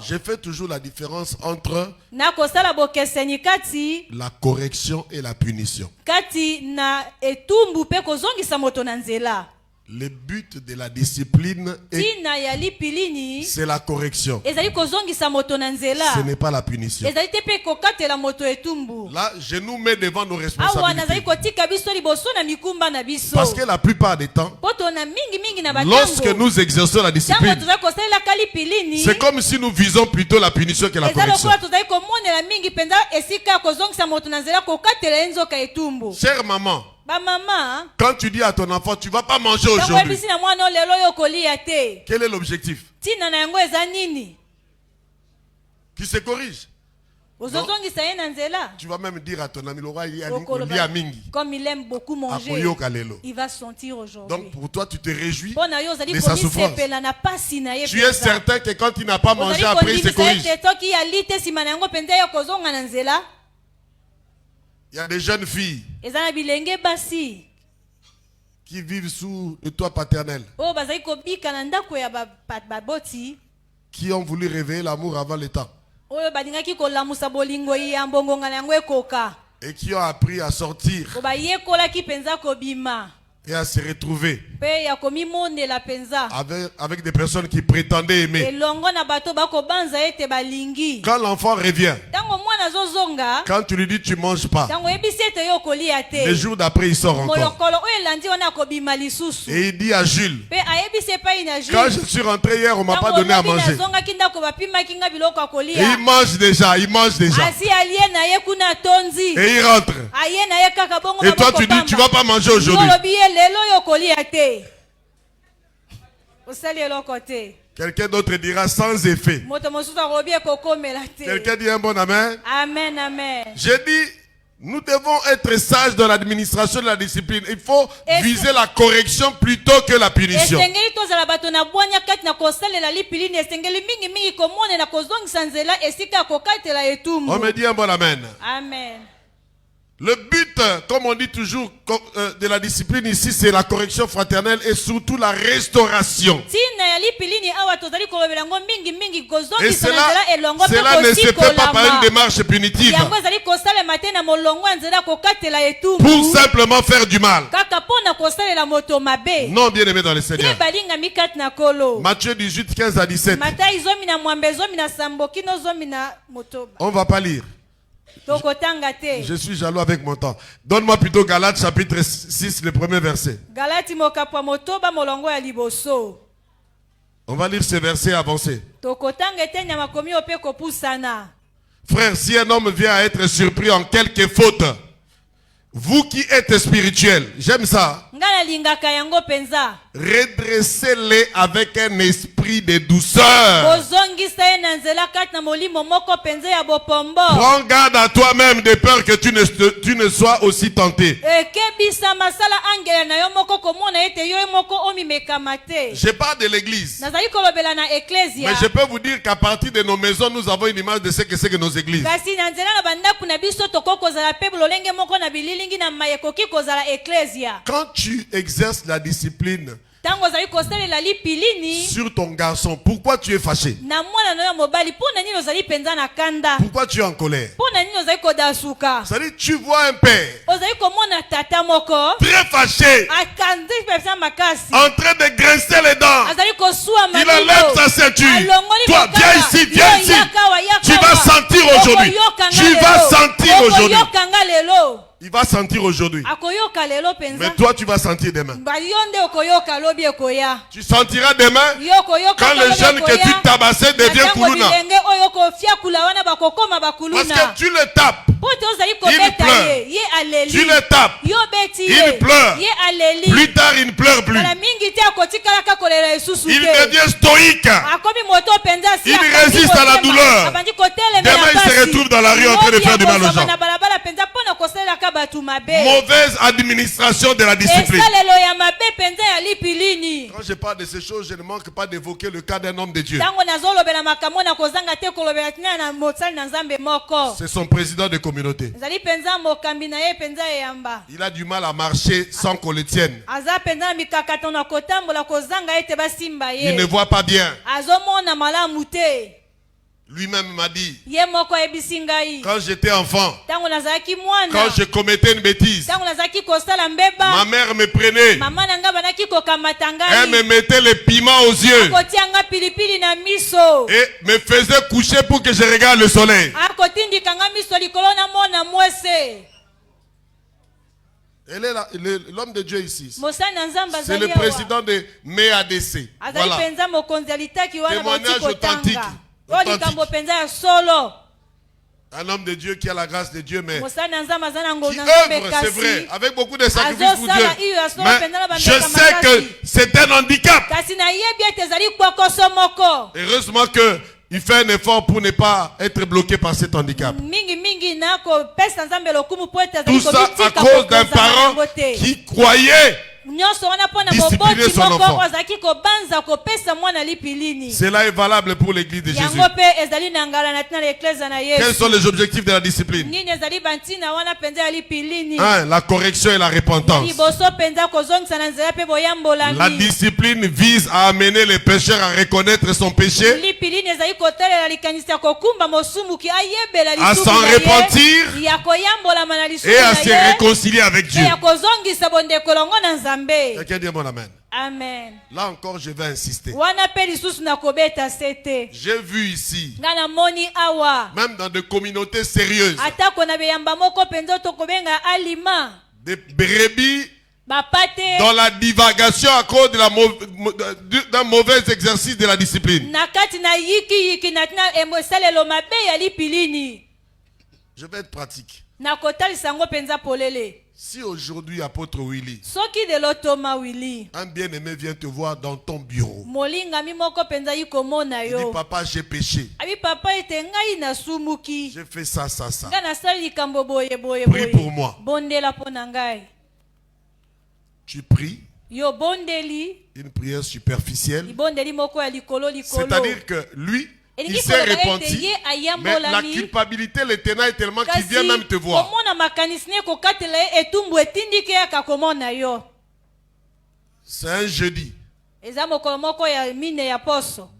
H: Je fais toujours la différence entre la correction et la punition. Le but de la discipline c'est la correction. Ce n'est pas la punition. Là, je nous mets devant nos responsabilités. Parce que la plupart des temps, lorsque nous exerçons la discipline, c'est comme si nous visons plutôt la punition que la correction. Chère maman, quand tu dis à ton enfant, tu ne vas pas manger aujourd'hui, quel est l'objectif? Qui se corrige. Non. Tu vas même dire à ton ami,
G: comme il aime beaucoup manger, il va sentir aujourd'hui.
H: Donc pour toi, tu te réjouis de sa souffrance. Tu es certain que quand il n'a pas mangé, après il se corrige. Il y a des jeunes filles qui vivent sous le toit paternel, qui ont voulu réveiller l'amour avant le temps et qui ont appris à sortir et à se retrouver
G: pe ya komimondela penza
H: avec des personnes qui prétendaient aimer.
G: elongo na bato bakobanza ete balingi.
H: Quand l'enfant revient,
G: Tango mwana azozonga
H: quand tu lui dis tu manges pas,
G: tango yebisi ete yo kolia te
H: les jours d'après il sort encore.
G: molokolo oyo elandi wana akobima lisusu
H: Et il dit à Jules,
G: pe ayebisi epai na
H: quand
G: Jules
H: je suis rentré hier, on m'a pas donné à manger.
G: nazongaki ndako bapimaki nga biloko
H: Et
G: akolia
H: il mange déjà.
G: asi alie na ye kuna tonzi
H: Et il rentre.
G: aye na ye kaka bongo
H: Et toi tu dis tu vas pas manger aujourd'hui.
G: olobi ye lelo yo kolia te osali eloko te.
H: Quelqu'un d'autre dira sans effet.
G: Moto mosusu akolobi ekokomela te.
H: Quelqu'un dit un bon amen.
G: Amen, amen.
H: J'ai dit, nous devons être sages dans l'administration de la discipline. Il faut viser la correction plutôt que la punition.
G: Esengeli tozala bato na bwanya kati na kosalela lipilini esengeli mingi mingi komone na kozongisa nzela esika kokatela etumbu.
H: On me dit un bon amen.
G: Amen.
H: Le but, comme on dit toujours, de la discipline ici, c'est la correction fraternelle et surtout la restauration.
G: Et
H: cela ne se fait pas par une démarche punitive. Pour simplement faire du mal. Non, bien aimé dans le Seigneur. Matthieu 18, 15 à 17. On ne va pas lire. Je suis jaloux avec mon temps. Donne-moi plutôt Galates chapitre 6, le premier verset. On va lire ce verset avancé. Frère, si un homme vient à être surpris en quelque faute, vous qui êtes spirituels, j'aime ça. Redressez-les avec un esprit de douceur. Prends garde à toi-même de peur que tu ne sois aussi tenté. Je parle de l'église. Mais je peux vous dire qu'à partir de nos maisons, nous avons une image de ce que c'est que nos églises. Quand tu exerces la discipline sur ton garçon, pourquoi tu es fâché? Pourquoi tu es en colère? C'est-à-dire tu vois un père très fâché, en train de grincer les dents. Il enlève sa ceinture. Toi, viens ici, viens ici. Tu vas sentir aujourd'hui. Tu vas sentir aujourd'hui. Il va sentir aujourd'hui. Mais toi, tu vas sentir demain. Tu sentiras demain quand le jeune que tu tabassais devient Koulouna. Parce que tu le tapes. Il pleure. Tu le tapes. Il pleure. Plus tard, il ne pleure plus. Il devient stoïque. Il résiste à la douleur. Demain, il se retrouve dans la rue en train de faire du mal aux gens. Mauvaise administration de la discipline. Quand je parle de ces choses, je ne manque pas d'évoquer le cas d'un homme de Dieu. C'est son président de communauté. Il a du mal à marcher sans qu'on le tienne. Il ne voit pas bien. Lui-même m'a dit, quand j'étais enfant, quand je commettais une bêtise, ma mère me prenait, elle me mettait les piments aux yeux et me faisait coucher pour que je regarde le soleil. Elle est l'homme de Dieu ici. C'est le président de MEADC. Voilà. Témoignage authentique. Un homme de Dieu qui a la grâce de Dieu, mais qui œuvre, c'est vrai, avec beaucoup de sacrifices pour Dieu. Mais je sais que c'est un handicap. Heureusement qu'il fait un effort pour ne pas être bloqué par cet handicap. Tout ça à cause d'un parent qui croyait discipliner son enfant. Cela est valable pour l'église de Jésus. Quels sont les objectifs de la discipline? 1. La correction et la repentance. La discipline vise à amener les pécheurs à reconnaître son péché, à s'en repentir et à se réconcilier avec Dieu.
G: Nzambe.
H: Quelqu'un dit mon amen.
G: Amen.
H: Là encore, je vais insister.
G: Wana pe lisusu na kobeta sete.
H: J'ai vu ici,
G: Nga na moni awa.
H: même dans des communautés sérieuses,
G: Atako na beyamba moko penzo to kobenga alima.
H: des brebis
G: Bapate.
H: dans la divagation à cause de d'un mauvais exercice de la discipline.
G: Nakati na yiki natina emosalelo mabe ya lipilini.
H: Je vais être pratique.
G: Nakotali sango penza polele.
H: Si aujourd'hui, apôtre Willy,
G: Soki de l'otoma Willy.
H: un bien-aimé vient te voir dans ton bureau,
G: Molinga mi moko penza yikomona
H: il dit
G: yo.
H: papa, j'ai péché,
G: Abi papa ete ngai na sumuki.
H: j'ai fait ça, ça, ça.
G: Nga na sali likambo boye boye
H: Prie
G: boye.
H: pour moi.
G: Bondela pona ngai.
H: Tu pries
G: Yo bondeli.
H: une prière superficielle,
G: Ibondeli moko ya likolo likolo.
H: c'est-à-dire que lui, il s'est repenti, mais la culpabilité le tenait tellement qu'il vient même te voir. C'est un jeudi.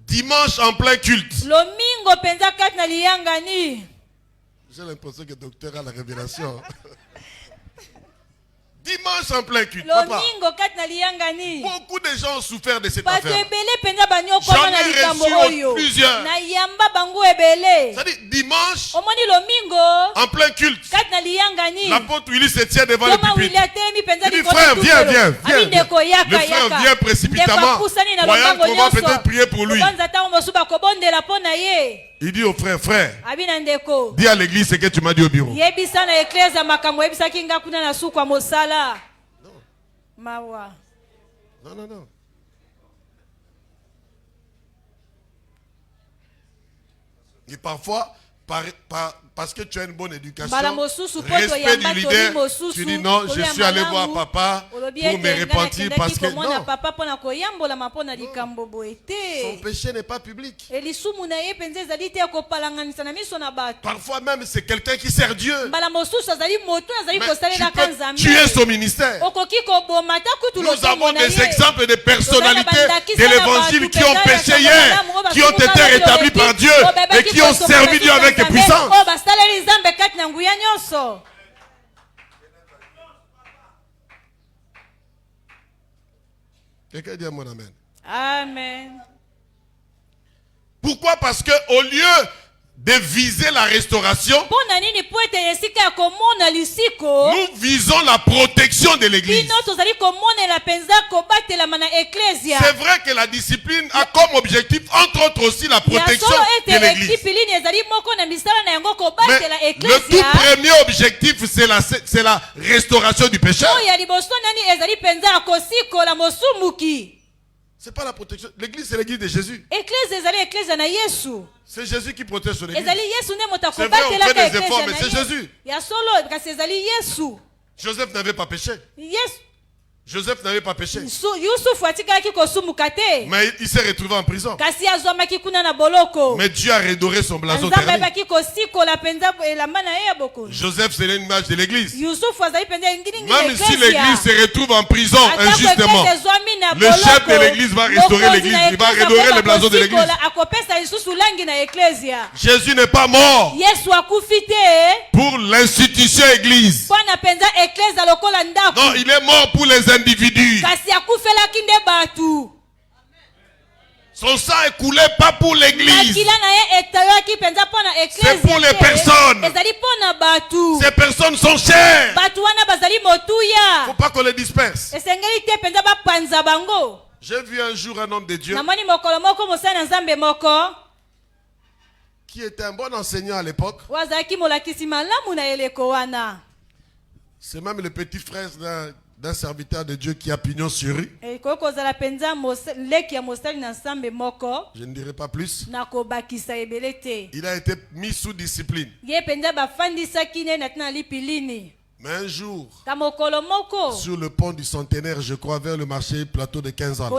H: Dimanche en plein culte. J'ai l'impression que le docteur a la révélation. Dimanche en plein culte. Papa, beaucoup de gens ont souffert de cette affaire. J'en ai reçu plusieurs. C'est-à-dire dimanche en plein culte. L'apôtre Willy se tient devant le pupitre. Il dit frère, viens. Le frère vient précipitamment. Voyant qu'on va peut-être prier pour lui. Il dit au frère, dis à l'église ce que tu m'as dit au bureau. Non. Et parfois, parce que tu as une bonne éducation, respect du leader, tu dis non, je suis allé voir papa pour me repentir parce que non. Son péché n'est pas public. Parfois même c'est quelqu'un qui sert Dieu. Mais tu peux tuer son ministère. Nous avons des exemples de personnalités de l'évangile qui ont péché hier, qui ont été rétablis par Dieu et qui ont servi Dieu avec puissance. Quelqu'un dit mon amen.
G: Amen.
H: Pourquoi? Parce que au lieu de viser la restauration, nous visons la protection de l'église. C'est vrai que la discipline a comme objectif, entre autres aussi, la protection de l'église. Mais le tout premier objectif, c'est la restauration du péché. C'est pas la protection. L'église, c'est l'église de Jésus. C'est Jésus qui protège son église. C'est vrai, on fait des efforts, mais c'est Jésus. Joseph n'avait pas péché. Joseph n'avait pas péché. Mais il s'est retrouvé en prison. Mais Dieu a redoré son blason terni. Joseph, c'est l'image de l'église. Même si l'église se retrouve en prison injustement, le chef de l'église va restaurer l'église. Il va redorer le blason de l'église. Jésus n'est pas mort pour l'institution église. Non, il est mort pour les individus. Son sang est coulé pas pour l'église. C'est pour les personnes. Ces personnes sont chères. Faut pas qu'on les disperse. J'ai vu un jour un homme de Dieu qui était un bon enseignant à l'époque. C'est même le petit frère d'un serviteur de Dieu qui a pignon sur rue. Je ne dirai pas plus. Il a été mis sous discipline. Mais un jour, sur le pont du Centenaire, je crois, vers le marché plateau de 15 ans,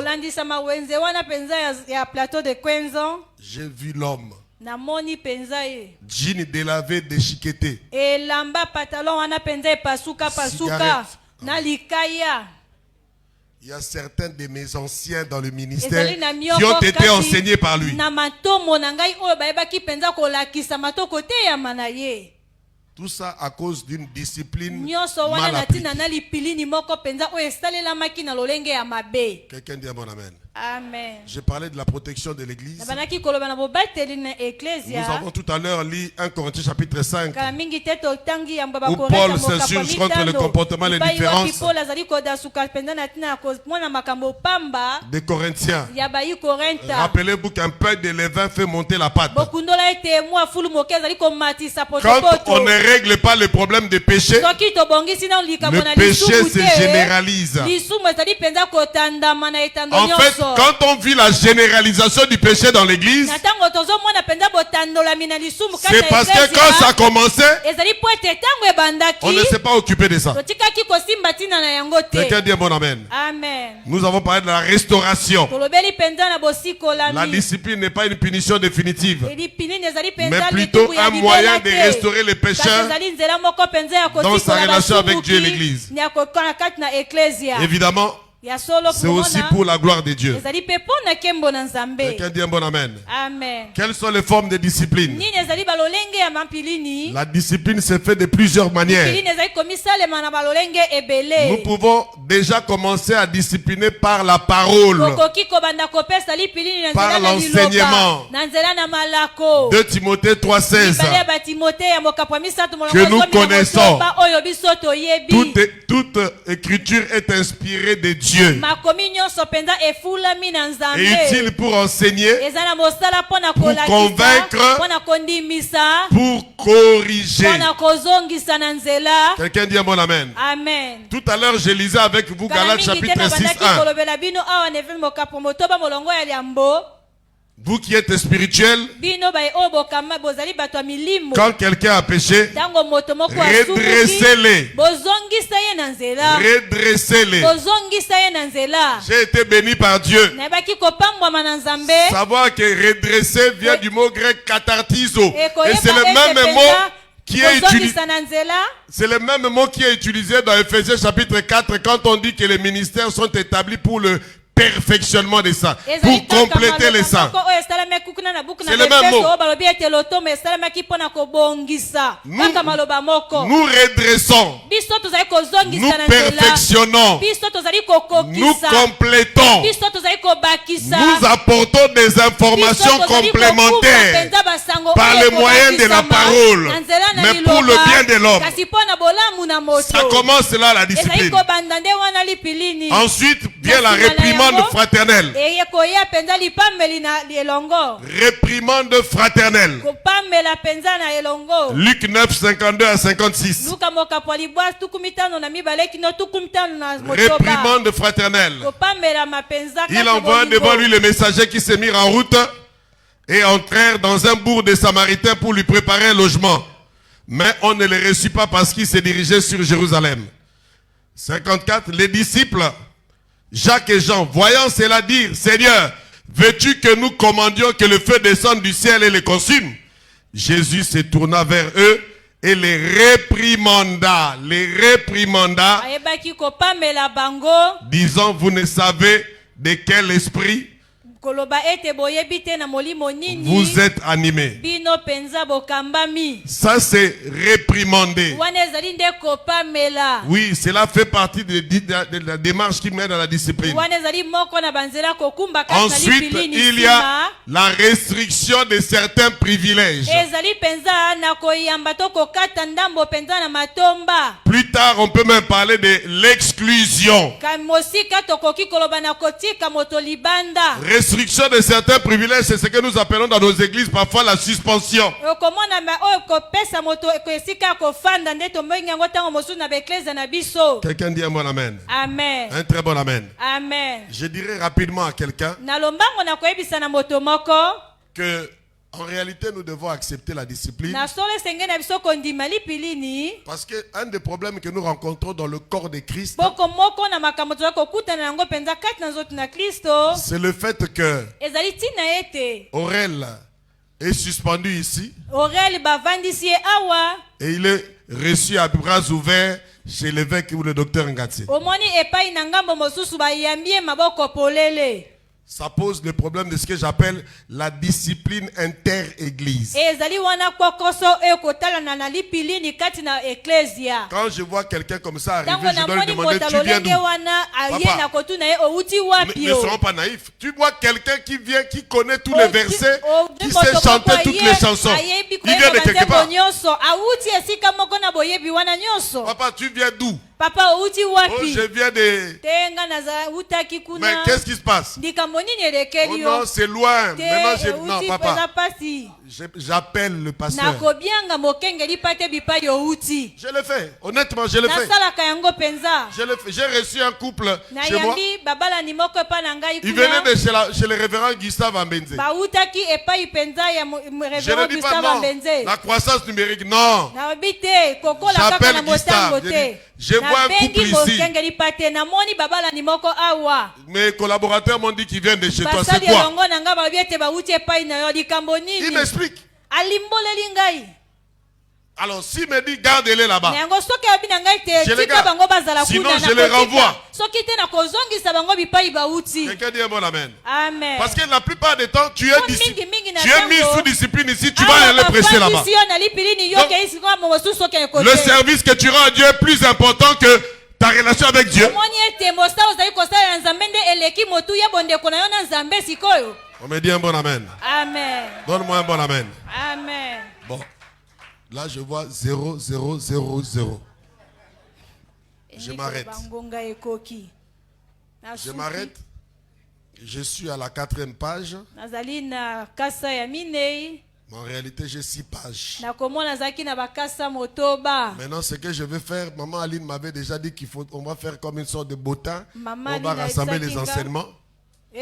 H: j'ai vu l'homme. Jean délavé, déchiqueté. Il y a certains de mes anciens dans le ministère qui ont été enseignés par lui. Tout ça à cause d'une discipline
G: nyonso wana
H: mal
G: na
H: appliquée.
G: tina na lipilini moko penza oyo esalelamaki na lolenge ya mabe.
H: Quelqu'un dit un bon amen.
G: Amen.
H: J'ai parlé de la protection de l'église.
G: Na banaki koloba na bobateli na
H: Nous
G: ecclesia.
H: avons tout à l'heure lu 1 Corinthiens chapitre 5.
G: Kala mingi te totangi ya mbaba
H: Où
G: Korinthe
H: Paul s'insurge contre le comportement et l'indifférence
G: Paul azali kodasuka penza na tina mwana makambo pamba
H: des Corinthiens.
G: ya bayi Korinthe.
H: Rappelez-vous qu'un peu de levain fait monter la pâte.
G: Bokundola ete mwa fulu moke azali komatisa
H: Quand
G: potopoto.
H: on ne règle pas le problème de péché,
G: Soki tobongisi na likambo na
H: le péché
G: lisumu
H: se
G: te,
H: généralise.
G: lisumu ezali penza kotandama na etando
H: En fait,
G: nyonso.
H: quand on vit la généralisation du péché dans l'église,
G: Na tango tozomona penza botandolami na lisumu kati
H: c'est
G: ya
H: parce que
G: ecclesia,
H: quand ça commençait,
G: ezali po ete tango ebandaki
H: on ne s'est pas occupé de ça.
G: totikaki kosimba ntina na yango te.
H: Quelqu'un dit un bon amen.
G: Amen.
H: Nous avons parlé de la restauration.
G: Tolobeli penza na
H: La
G: bosikolami.
H: discipline n'est pas une punition définitive,
G: Elipinini ezali
H: mais
G: penza
H: plutôt
G: litubu ya
H: un moyen de
G: libela te.
H: restaurer les
G: Kasi
H: pécheurs
G: ezali nzela moko penza ya
H: dans sa
G: kotikola
H: relation avec
G: basumuki,
H: Dieu et l'Église.
G: na kokana kati na ecclesia.
H: Évidemment,
G: Ya solo
H: c'est aussi
G: kumona,
H: pour la gloire de Dieu.
G: ezali pe pona kembo na Nzambe.
H: Quelqu'un dit un bon amen.
G: Amen.
H: Quelles sont les formes de discipline?
G: Nini ezali balolenge ya mampilini.
H: La discipline se fait de plusieurs manières.
G: Pilini ezali komisalema na balolenge ebele.
H: Nous pouvons déjà commencer à discipliner par la parole.
G: Kokoki kobanda kopesa lipilini na
H: Par
G: nzela na
H: l'enseignement.
G: liloba. Na nzela na malako.
H: 2 Timothée 3,16.
G: Libale ba Timothée ya mokapwa misatu molongo
H: Que nous
G: zomi na
H: connaissons.
G: motoba oyo biso toyebi.
H: Toute écriture est inspirée de Dieu
G: Makomi nyonso penza efulami na Nzambe.
H: et utile pour enseigner,
G: Eza na mosala pona
H: pour
G: kolakisa,
H: convaincre,
G: pona kondimisa,
H: pour corriger.
G: pona kozongisa na nzela.
H: Quelqu'un dit un bon amen.
G: Amen.
H: Tout à l'heure, je lisais avec vous Galates chapitre 6:1.
G: Kolobela bino awa neve mokapo motoba molongo ya liambo.
H: Vous qui êtes spirituel,
G: Bino ba o bokama bozali bato milimo.
H: quand quelqu'un a péché,
G: Tango moto moko
H: redressez-les.
G: bozongisa ye na nzela.
H: Redressez-les.
G: Bozongisa ye na nzela.
H: J'ai été béni par Dieu.
G: Na baki kopambwa na Nzambe.
H: Savoir que redresser vient du mot grec katartizo. Et
G: koyeba
H: c'est le
G: ete
H: même
G: penza,
H: mot qui est utilisé.
G: bozongisa na nzela.
H: C'est le même mot qui est utilisé dans Ephésiens chapitre 4 quand on dit que les ministères sont établis pour le perfectionnement des saints, pour compléter les saints. C'est le même mot. Nous redressons, nous perfectionnons, nous complétons, nous apportons des informations complémentaires par le moyen de la parole, mais pour le bien de l'homme. Ça commence là la discipline. Ensuite vient la réprimande fraternelle. Réprimande fraternelle. Luc 9, 52 à 56. Réprimande fraternelle. Il envoie devant lui le messager qui se mit en route et entrèrent dans un bourg des Samaritains pour lui préparer un logement. Mais on ne le reçut pas parce qu'il se dirigeait sur Jérusalem. 54. Les disciples Jacques et Jean, voyant cela, dire, Seigneur, veux-tu que nous commandions que le feu descende du ciel et les consume? Jésus se tourna vers eux et les réprimanda, disant, vous ne savez de quel esprit vous êtes animés. Ça c'est réprimander. Oui, cela fait partie de la démarche qui mène à la discipline. Ensuite, il y a la restriction de certains privilèges. Plus tard, on peut même parler de l'exclusion. Restriction de certains privilèges, c'est ce que nous appelons dans nos églises parfois la suspension. Quelqu'un dit un bon amen.
G: Amen.
H: Un très bon amen.
G: Amen.
H: Je dirais rapidement à quelqu'un que en réalité nous devons accepter la discipline. Parce que un des problèmes que nous rencontrons dans le corps de Christ, c'est le fait que Aurel est suspendu ici et il est reçu à bras ouverts chez l'évêque ou le docteur Ngatsi. ça pose le problème de ce que j'appelle la discipline inter-église. Quand je vois quelqu'un comme ça arriver, je dois lui demander, tu viens d'où? Papa, ne serons pas naïfs. Tu vois quelqu'un qui vient, qui connaît tous les versets, qui sait chanter toutes les chansons. Il vient de quelque part. Papa, tu viens d'où?
G: Papa,
H: oh, je viens de... Mais qu'est-ce qui se passe? Oh non, c'est loin. Maintenant, non, papa. J'appelle le pasteur. Je le fais. Honnêtement, je le fais. J'ai reçu un couple chez moi. Il venait de chez le révérend Gustave Ambenze. Je ne dis pas non. La croissance numérique, non. J'appelle Gustave. Je vois un couple ici. Mes collaborateurs m'ont dit qu'ils viennent de chez toi. C'est quoi? Il m'explique. Alors s'il me dit gardez-les là-bas, je les garde. Sinon je les renvoie. Quelqu'un dit un bon amen.
G: Amen.
H: Parce que la plupart des temps tu es mis sous discipline ici, tu vas aller prêcher là-bas. Le service que tu rends à Dieu est plus important que ta relation avec Dieu. On me dit un bon amen.
G: Amen.
H: Donne-moi un bon amen.
G: Amen.
H: Bon. Là, je vois 0, 0, 0, 0. Je m'arrête. Je m'arrête. Je suis à la 4e page. Mais en réalité, j'ai 6 pages. Maintenant, ce que je vais faire, maman Aline m'avait déjà dit qu'on va faire comme une sorte de bottin. On va rassembler les enseignements. Je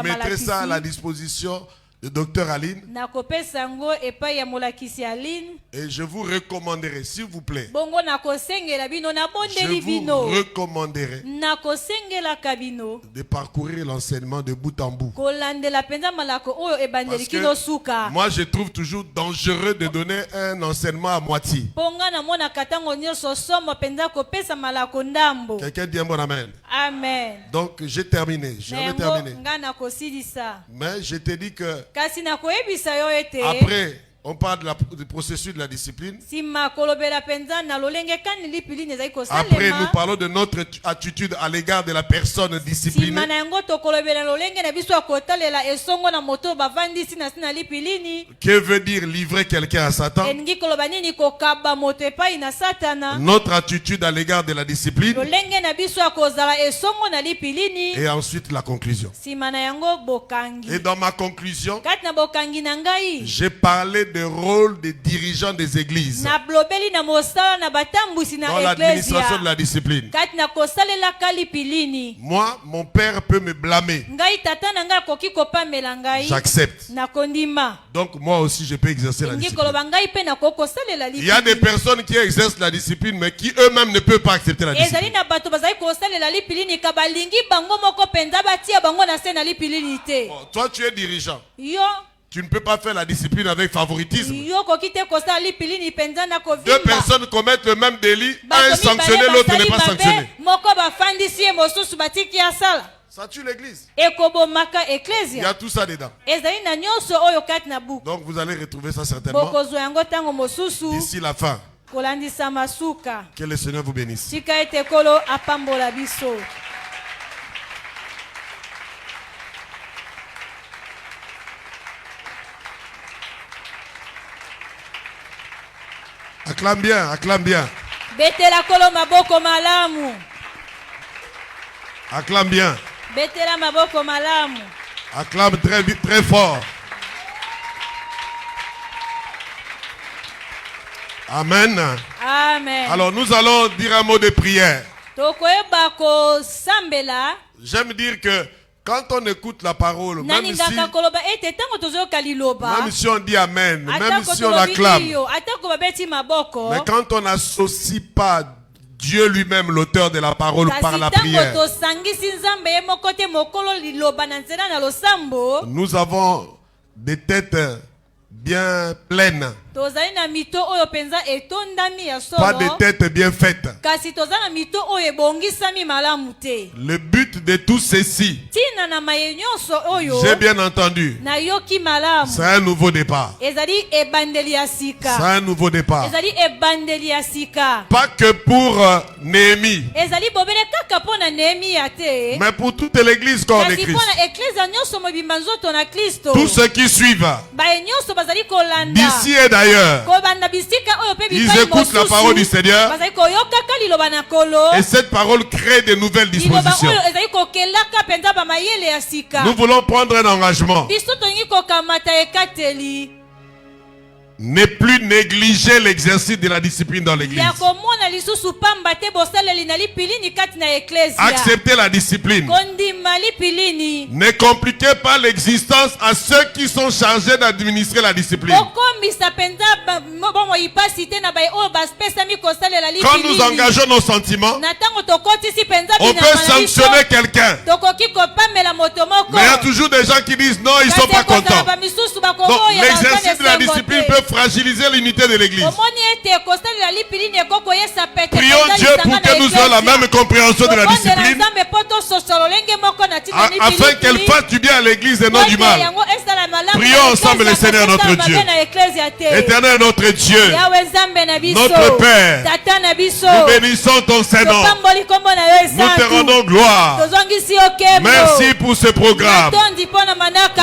H: mettrai ça à la disposition de Dr Aline. Et je vous recommanderai, s'il vous plaît. Je vous recommanderai de parcourir l'enseignement de bout en bout. Parce que moi, je trouve toujours dangereux de donner un enseignement à moitié. Quelqu'un dit un bon amen.
G: Amen.
H: Donc, j'ai terminé. Je vais terminer. Mais je te dis que après, on parle du processus de la discipline. Après, nous parlons de notre attitude à l'égard de la personne disciplinée. Que veut dire livrer quelqu'un à Satan? Notre attitude à l'égard de la discipline. Et ensuite la conclusion. Et dans ma conclusion, j'ai parlé de rôle des dirigeants des églises dans l'administration de la discipline. Moi, mon père peut me blâmer. J'accepte. Donc moi aussi je peux exercer la discipline. Il y a des personnes qui exercent la discipline mais qui eux-mêmes ne peuvent pas accepter la discipline. Bon, toi tu es dirigeant. Tu ne peux pas faire la discipline avec favoritisme. Deux personnes commettent le même délit, un est sanctionné, l'autre n'est pas sanctionné. Ça tue l'église. Il y a tout ça dedans. Donc vous allez retrouver ça certainement d'ici la fin. Que le Seigneur vous bénisse. Acclame bien, acclame bien. Acclame bien. Acclame très, très fort. Amen.
G: Amen.
H: Alors nous allons dire un mot de prière. J'aime dire que quand on écoute la parole, même si on dit Amen, même si on acclame, mais quand on n'associe pas Dieu lui-même, l'auteur de la parole, par la prière, nous avons des têtes bien pleines.
G: tozali na mito oyo penza etondami ya solo.
H: Pas de tête bien faite.
G: Kasi tozali na mito oyo ebongisami malamu te.
H: Le but de tout ceci,
G: Tina na maye nyonso oyo.
H: j'ai bien entendu,
G: Na yoki malamu.
H: c'est un nouveau départ.
G: Ezali ebandeli ya sika.
H: C'est un nouveau départ.
G: Ezali ebandeli ya sika.
H: Pas que pour Néhémie,
G: Ezali bobele kaka pona Nehemia te.
H: mais pour toute l'église corps de
G: Kasi
H: Christ.
G: pona eklezia nyonso mobimba nzoto na Kristo.
H: Tous ceux qui suivent,
G: Baye nyonso bazali kolanda.
H: d'ici et d'ailleurs,
G: Kobanda bisika oyo pe
H: ils
G: bipai
H: écoutent la parole du Seigneur
G: bazali koyokaka liloba na kolo.
H: et cette parole crée de nouvelles
G: Liloba
H: dispositions.
G: oyo ezali kokelaka penza bamayele ya sika.
H: Nous voulons prendre un engagement.
G: Biso tolingi kokamata ekateli.
H: Ne plus négliger l'exercice de la discipline dans l'église.
G: Ya komona lisusu pamba te bosaleli na lipilini kati na eklezia.
H: Acceptez la discipline.
G: Kondima lipilini.
H: Ne compliquez pas l'existence à ceux qui sont chargés d'administrer la discipline.
G: Okomisa penza bomo ipasi te na baye oyo basipesami kosalela lipilini.
H: Quand nous engageons nos sentiments,
G: Na tango tokotisi penza
H: on peut sanctionner quelqu'un.
G: tokoki kopamela moto moko.
H: Mais il y a toujours des gens qui disent non, ils ne sont pas contents. Donc l'exercice de la discipline peut fragiliser l'unité de l'église. Prions Dieu pour que nous ayons la même compréhension de la discipline, afin qu'elle fasse du bien à l'église et non du mal. Prions ensemble le Seigneur notre Dieu. Éternel notre Dieu, notre Père, nous bénissons ton Saint-Nom. Nous te rendons gloire. Merci pour ce programme.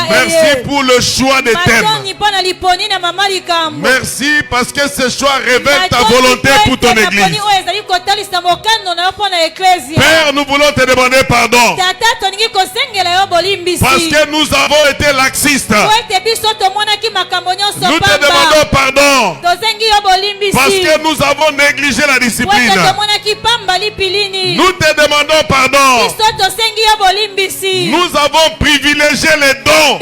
H: Merci pour le choix des thèmes. Merci parce que ce choix révèle ta volonté pour ton église. Père, nous voulons te demander pardon. Parce que nous avons été laxistes. Nous te demandons pardon. Parce que nous avons négligé la discipline. Nous te demandons pardon. Nous avons privilégié les dons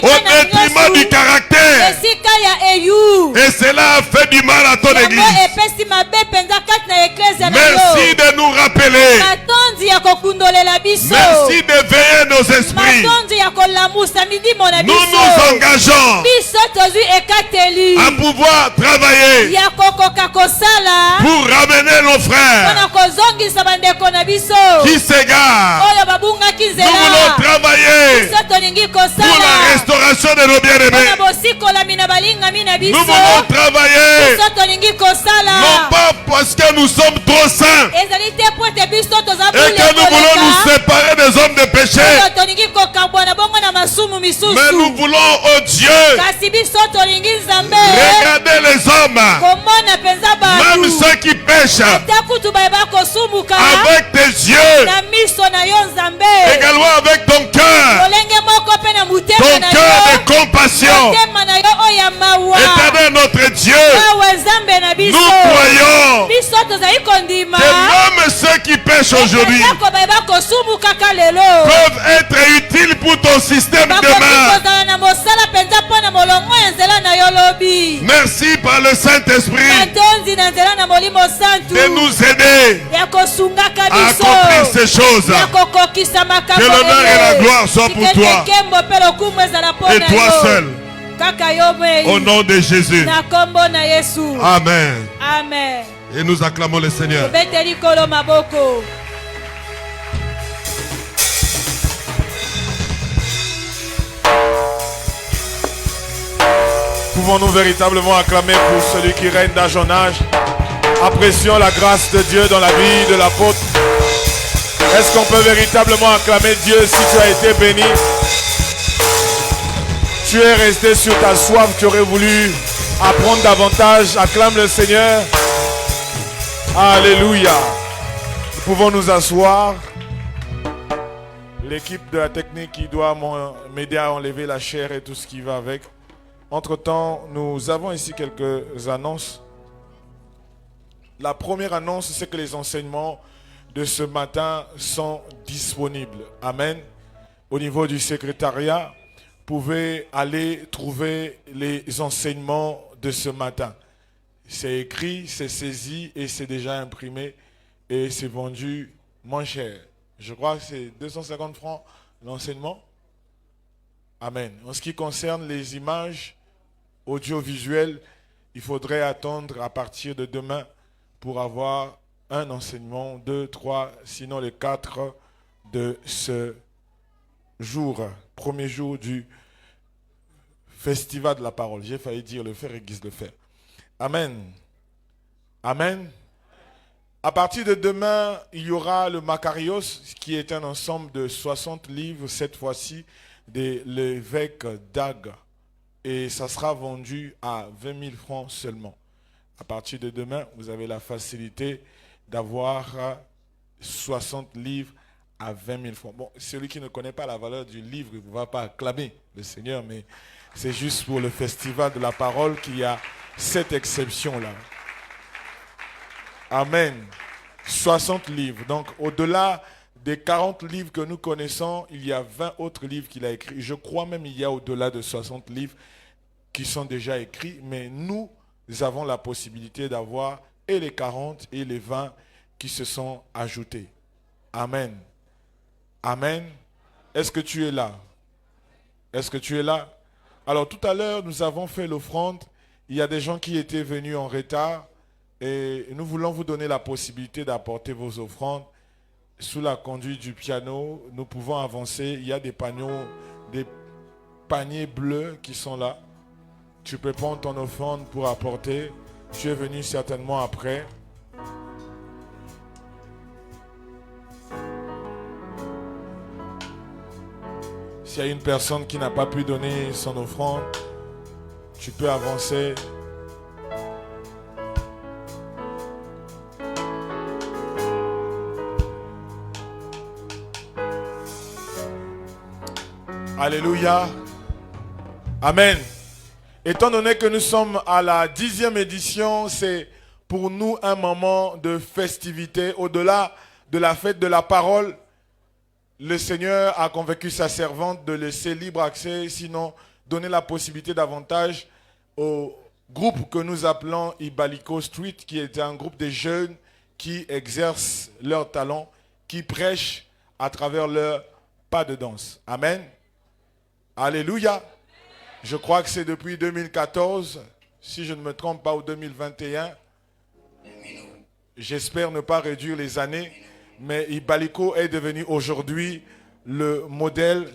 H: au détriment du caractère. Et cela a fait du mal à ton église. Merci de nous rappeler. Merci de veiller nos esprits. Nous nous engageons à pouvoir travailler pour ramener nos frères qui s'égarent. Nous voulons travailler pour la restauration de nos bien-aimés. Nous voulons travailler non pas parce que nous sommes trop saints et que nous voulons nous séparer des hommes de péché, mais nous voulons, oh Dieu, regarder les hommes, même ceux qui pêchent, avec tes yeux, également avec ton cœur de compassion. Éternel notre Dieu, nous croyons que même ceux qui pêchent aujourd'hui peuvent être utiles pour ton système demain. Merci par le Saint-Esprit de nous aider à accomplir ces choses. Que l'honneur et la gloire soient pour toi et toi seul. Au nom de Jésus. Amen.
G: Amen.
H: Et nous acclamons le Seigneur.
C: Pouvons-nous véritablement acclamer pour celui qui règne d'âge en âge? Apprécions la grâce de Dieu dans la vie de l'apôtre. Est-ce qu'on peut véritablement acclamer Dieu si tu as été béni? Tu es resté sur ta soif, tu aurais voulu apprendre davantage. Acclame le Seigneur. Alléluia. Nous pouvons nous asseoir. L'équipe de la technique qui doit m'aider à enlever la chair et tout ce qui va avec. Entre-temps, nous avons ici quelques annonces. La première annonce, c'est que les enseignements de ce matin sont disponibles. Amen. Au niveau du secrétariat, vous pouvez aller trouver les enseignements de ce matin. C'est écrit, c'est saisi et c'est déjà imprimé et c'est vendu moins cher. Je crois que c'est 250 francs l'enseignement. Amen. En ce qui concerne les images, audiovisuel, il faudrait attendre à partir de demain pour avoir un enseignement, 2, 3, sinon les 4 de ce jour, premier jour du festival de la parole. J'ai failli dire le faire et guise le faire. Amen. Amen. À partir de demain, il y aura le Makarios, qui est un ensemble de 60 livres, cette fois-ci, de l'évêque Dag. Et ça sera vendu à 20 000 francs seulement. À partir de demain, vous avez la facilité d'avoir 60 livres à 20 000 francs. Bon, celui qui ne connaît pas la valeur du livre, il ne va pas acclamer le Seigneur, mais c'est juste pour le festival de la parole qu'il y a cette exception-là. Amen. 60 livres. Donc, au-delà des 40 livres que nous connaissons, il y a 20 autres livres qu'il a écrits. Je crois même qu'il y a au-delà de 60 livres qui sont déjà écrits, mais nous avons la possibilité d'avoir et les 40 et les 20 qui se sont ajoutés. Amen. Amen. Est-ce que tu es là? Est-ce que tu es là? Alors, tout à l'heure, nous avons fait l'offrande. Il y a des gens qui étaient venus en retard. Et nous voulons vous donner la possibilité d'apporter vos offrandes sous la conduite du piano. Nous pouvons avancer. Il y a des paniers bleus qui sont là. Tu peux prendre ton offrande pour apporter. Tu es venu certainement après. S'il y a une personne qui n'a pas pu donner son offrande, tu peux avancer. Alléluia. Amen. Étant donné que nous sommes à la 10e édition, c'est pour nous un moment de festivité. Au-delà de la fête de la parole, le Seigneur a convaincu sa servante de laisser libre accès, sinon donner la possibilité davantage au groupe que nous appelons Ibaliko Street, qui est un groupe de jeunes qui exercent leur talent, qui prêchent à travers leur pas de danse. Amen. Alléluia. Je crois que c'est depuis 2014, si je ne me trompe pas, ou 2021. J'espère ne pas réduire les années, mais Ibaliko est devenu aujourd'hui le modèle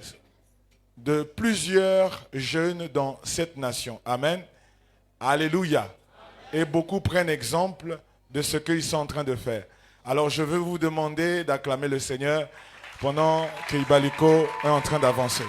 C: de plusieurs jeunes dans cette nation. Amen. Alléluia. Et beaucoup prennent exemple de ce qu'ils sont en train de faire. Alors je veux vous demander d'acclamer le Seigneur pendant que Ibaliko est en train d'avancer.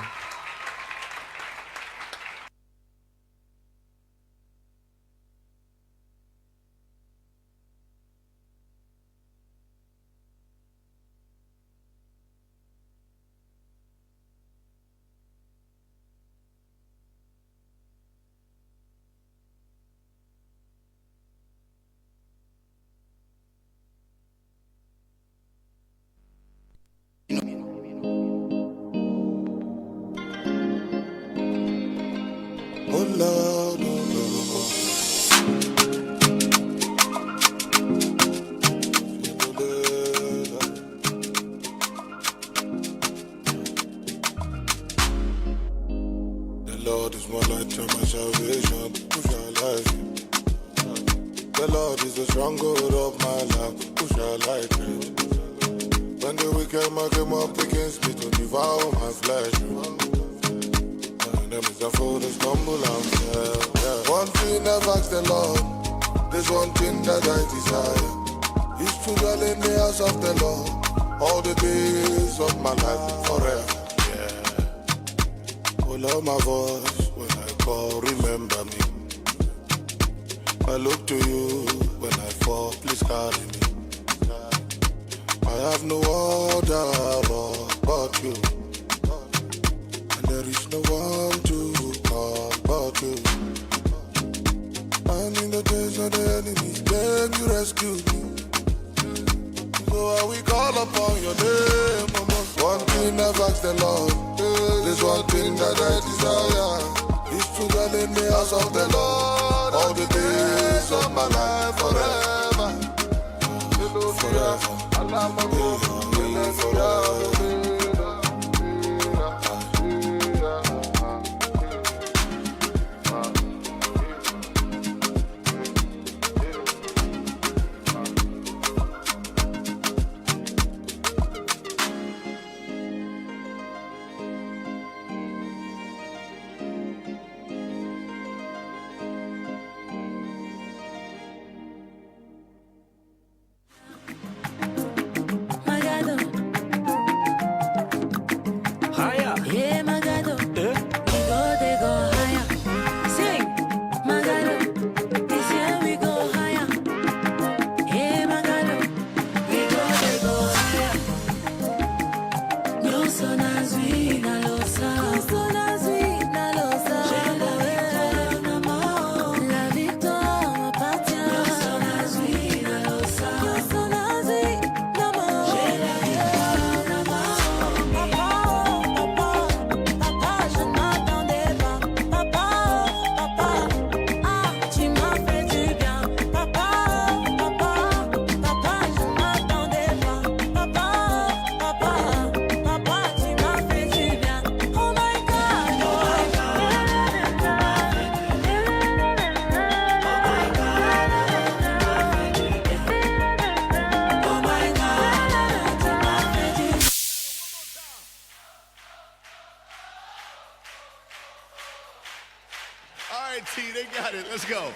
I: right, T, they got it. Let's go.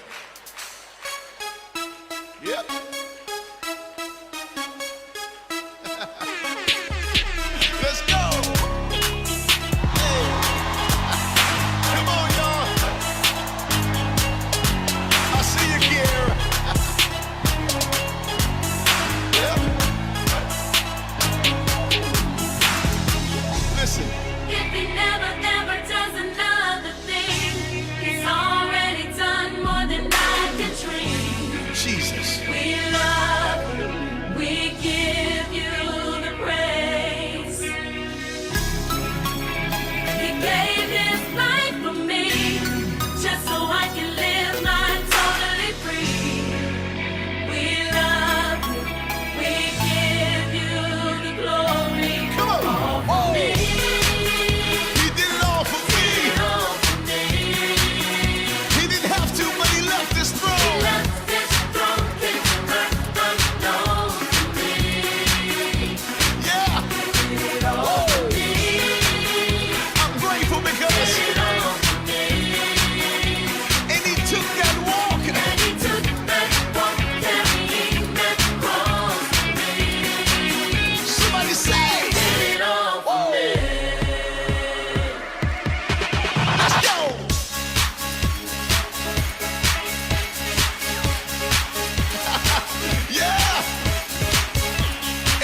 I: Yep. Let's go. Hey. Come on, y'all. I see you, Kiara. Yep. Listen.
B: If he never, ever does another thing, he's already done more than I can dream.
I: Jesus.
B: We love you, we give you the praise. He gave his life for me, just so I can live life totally free. We love you, we give you the glory.
I: Come on.
B: All for me.
I: He did it all for me.
B: All for me.
I: He didn't have to, but he left his throne. Yeah. I'm grateful because. And he took that walk. Somebody say. Let's go. Yeah.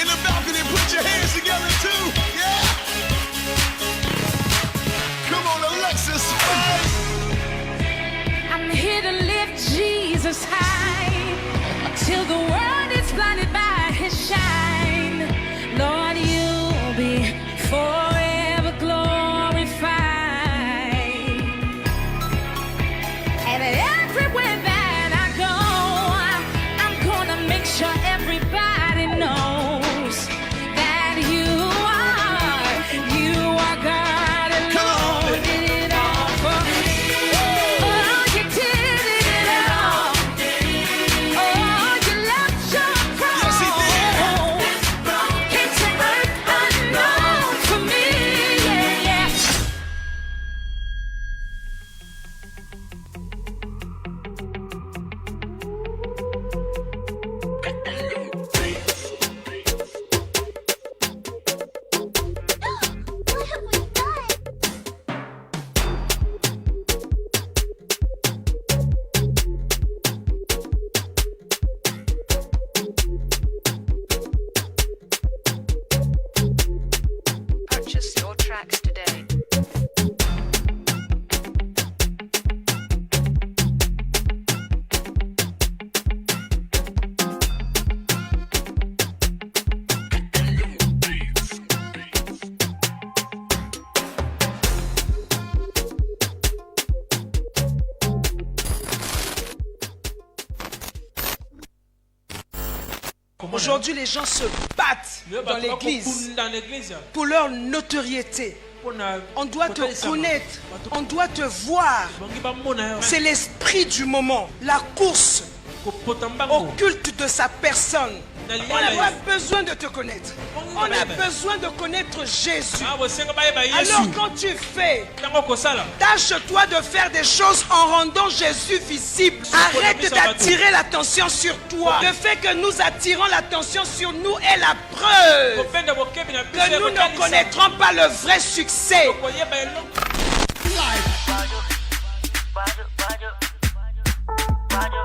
I: In the balcony, put your hands together too. Yeah. Come on, Alexis.
B: I'm here to lift Jesus high till the world is blinded by his shine. Lord, you'll be forever glorified. And everywhere that I go, I'm gonna make sure everybody knows that you are God alone. Did it all for me. Oh, you did it all. Oh, you left your cross.
I: Yes, he did.
B: Came to earth unknown for me. Yeah, yeah.
J: Purchase your tracks today.
K: Aujourd'hui, les gens se battent dans l'église pour leur notoriété. On doit te connaître, on doit te voir. C'est l'esprit du moment, la course au culte de sa personne. On n'a pas besoin de te connaître. On a besoin de connaître Jésus. Alors quand tu fais, tâche-toi de faire des choses en rendant Jésus visible. Arrête d'attirer l'attention sur toi. Le fait que nous attirons l'attention sur nous est la preuve que nous ne connaîtrons pas le vrai succès.
B: Bye.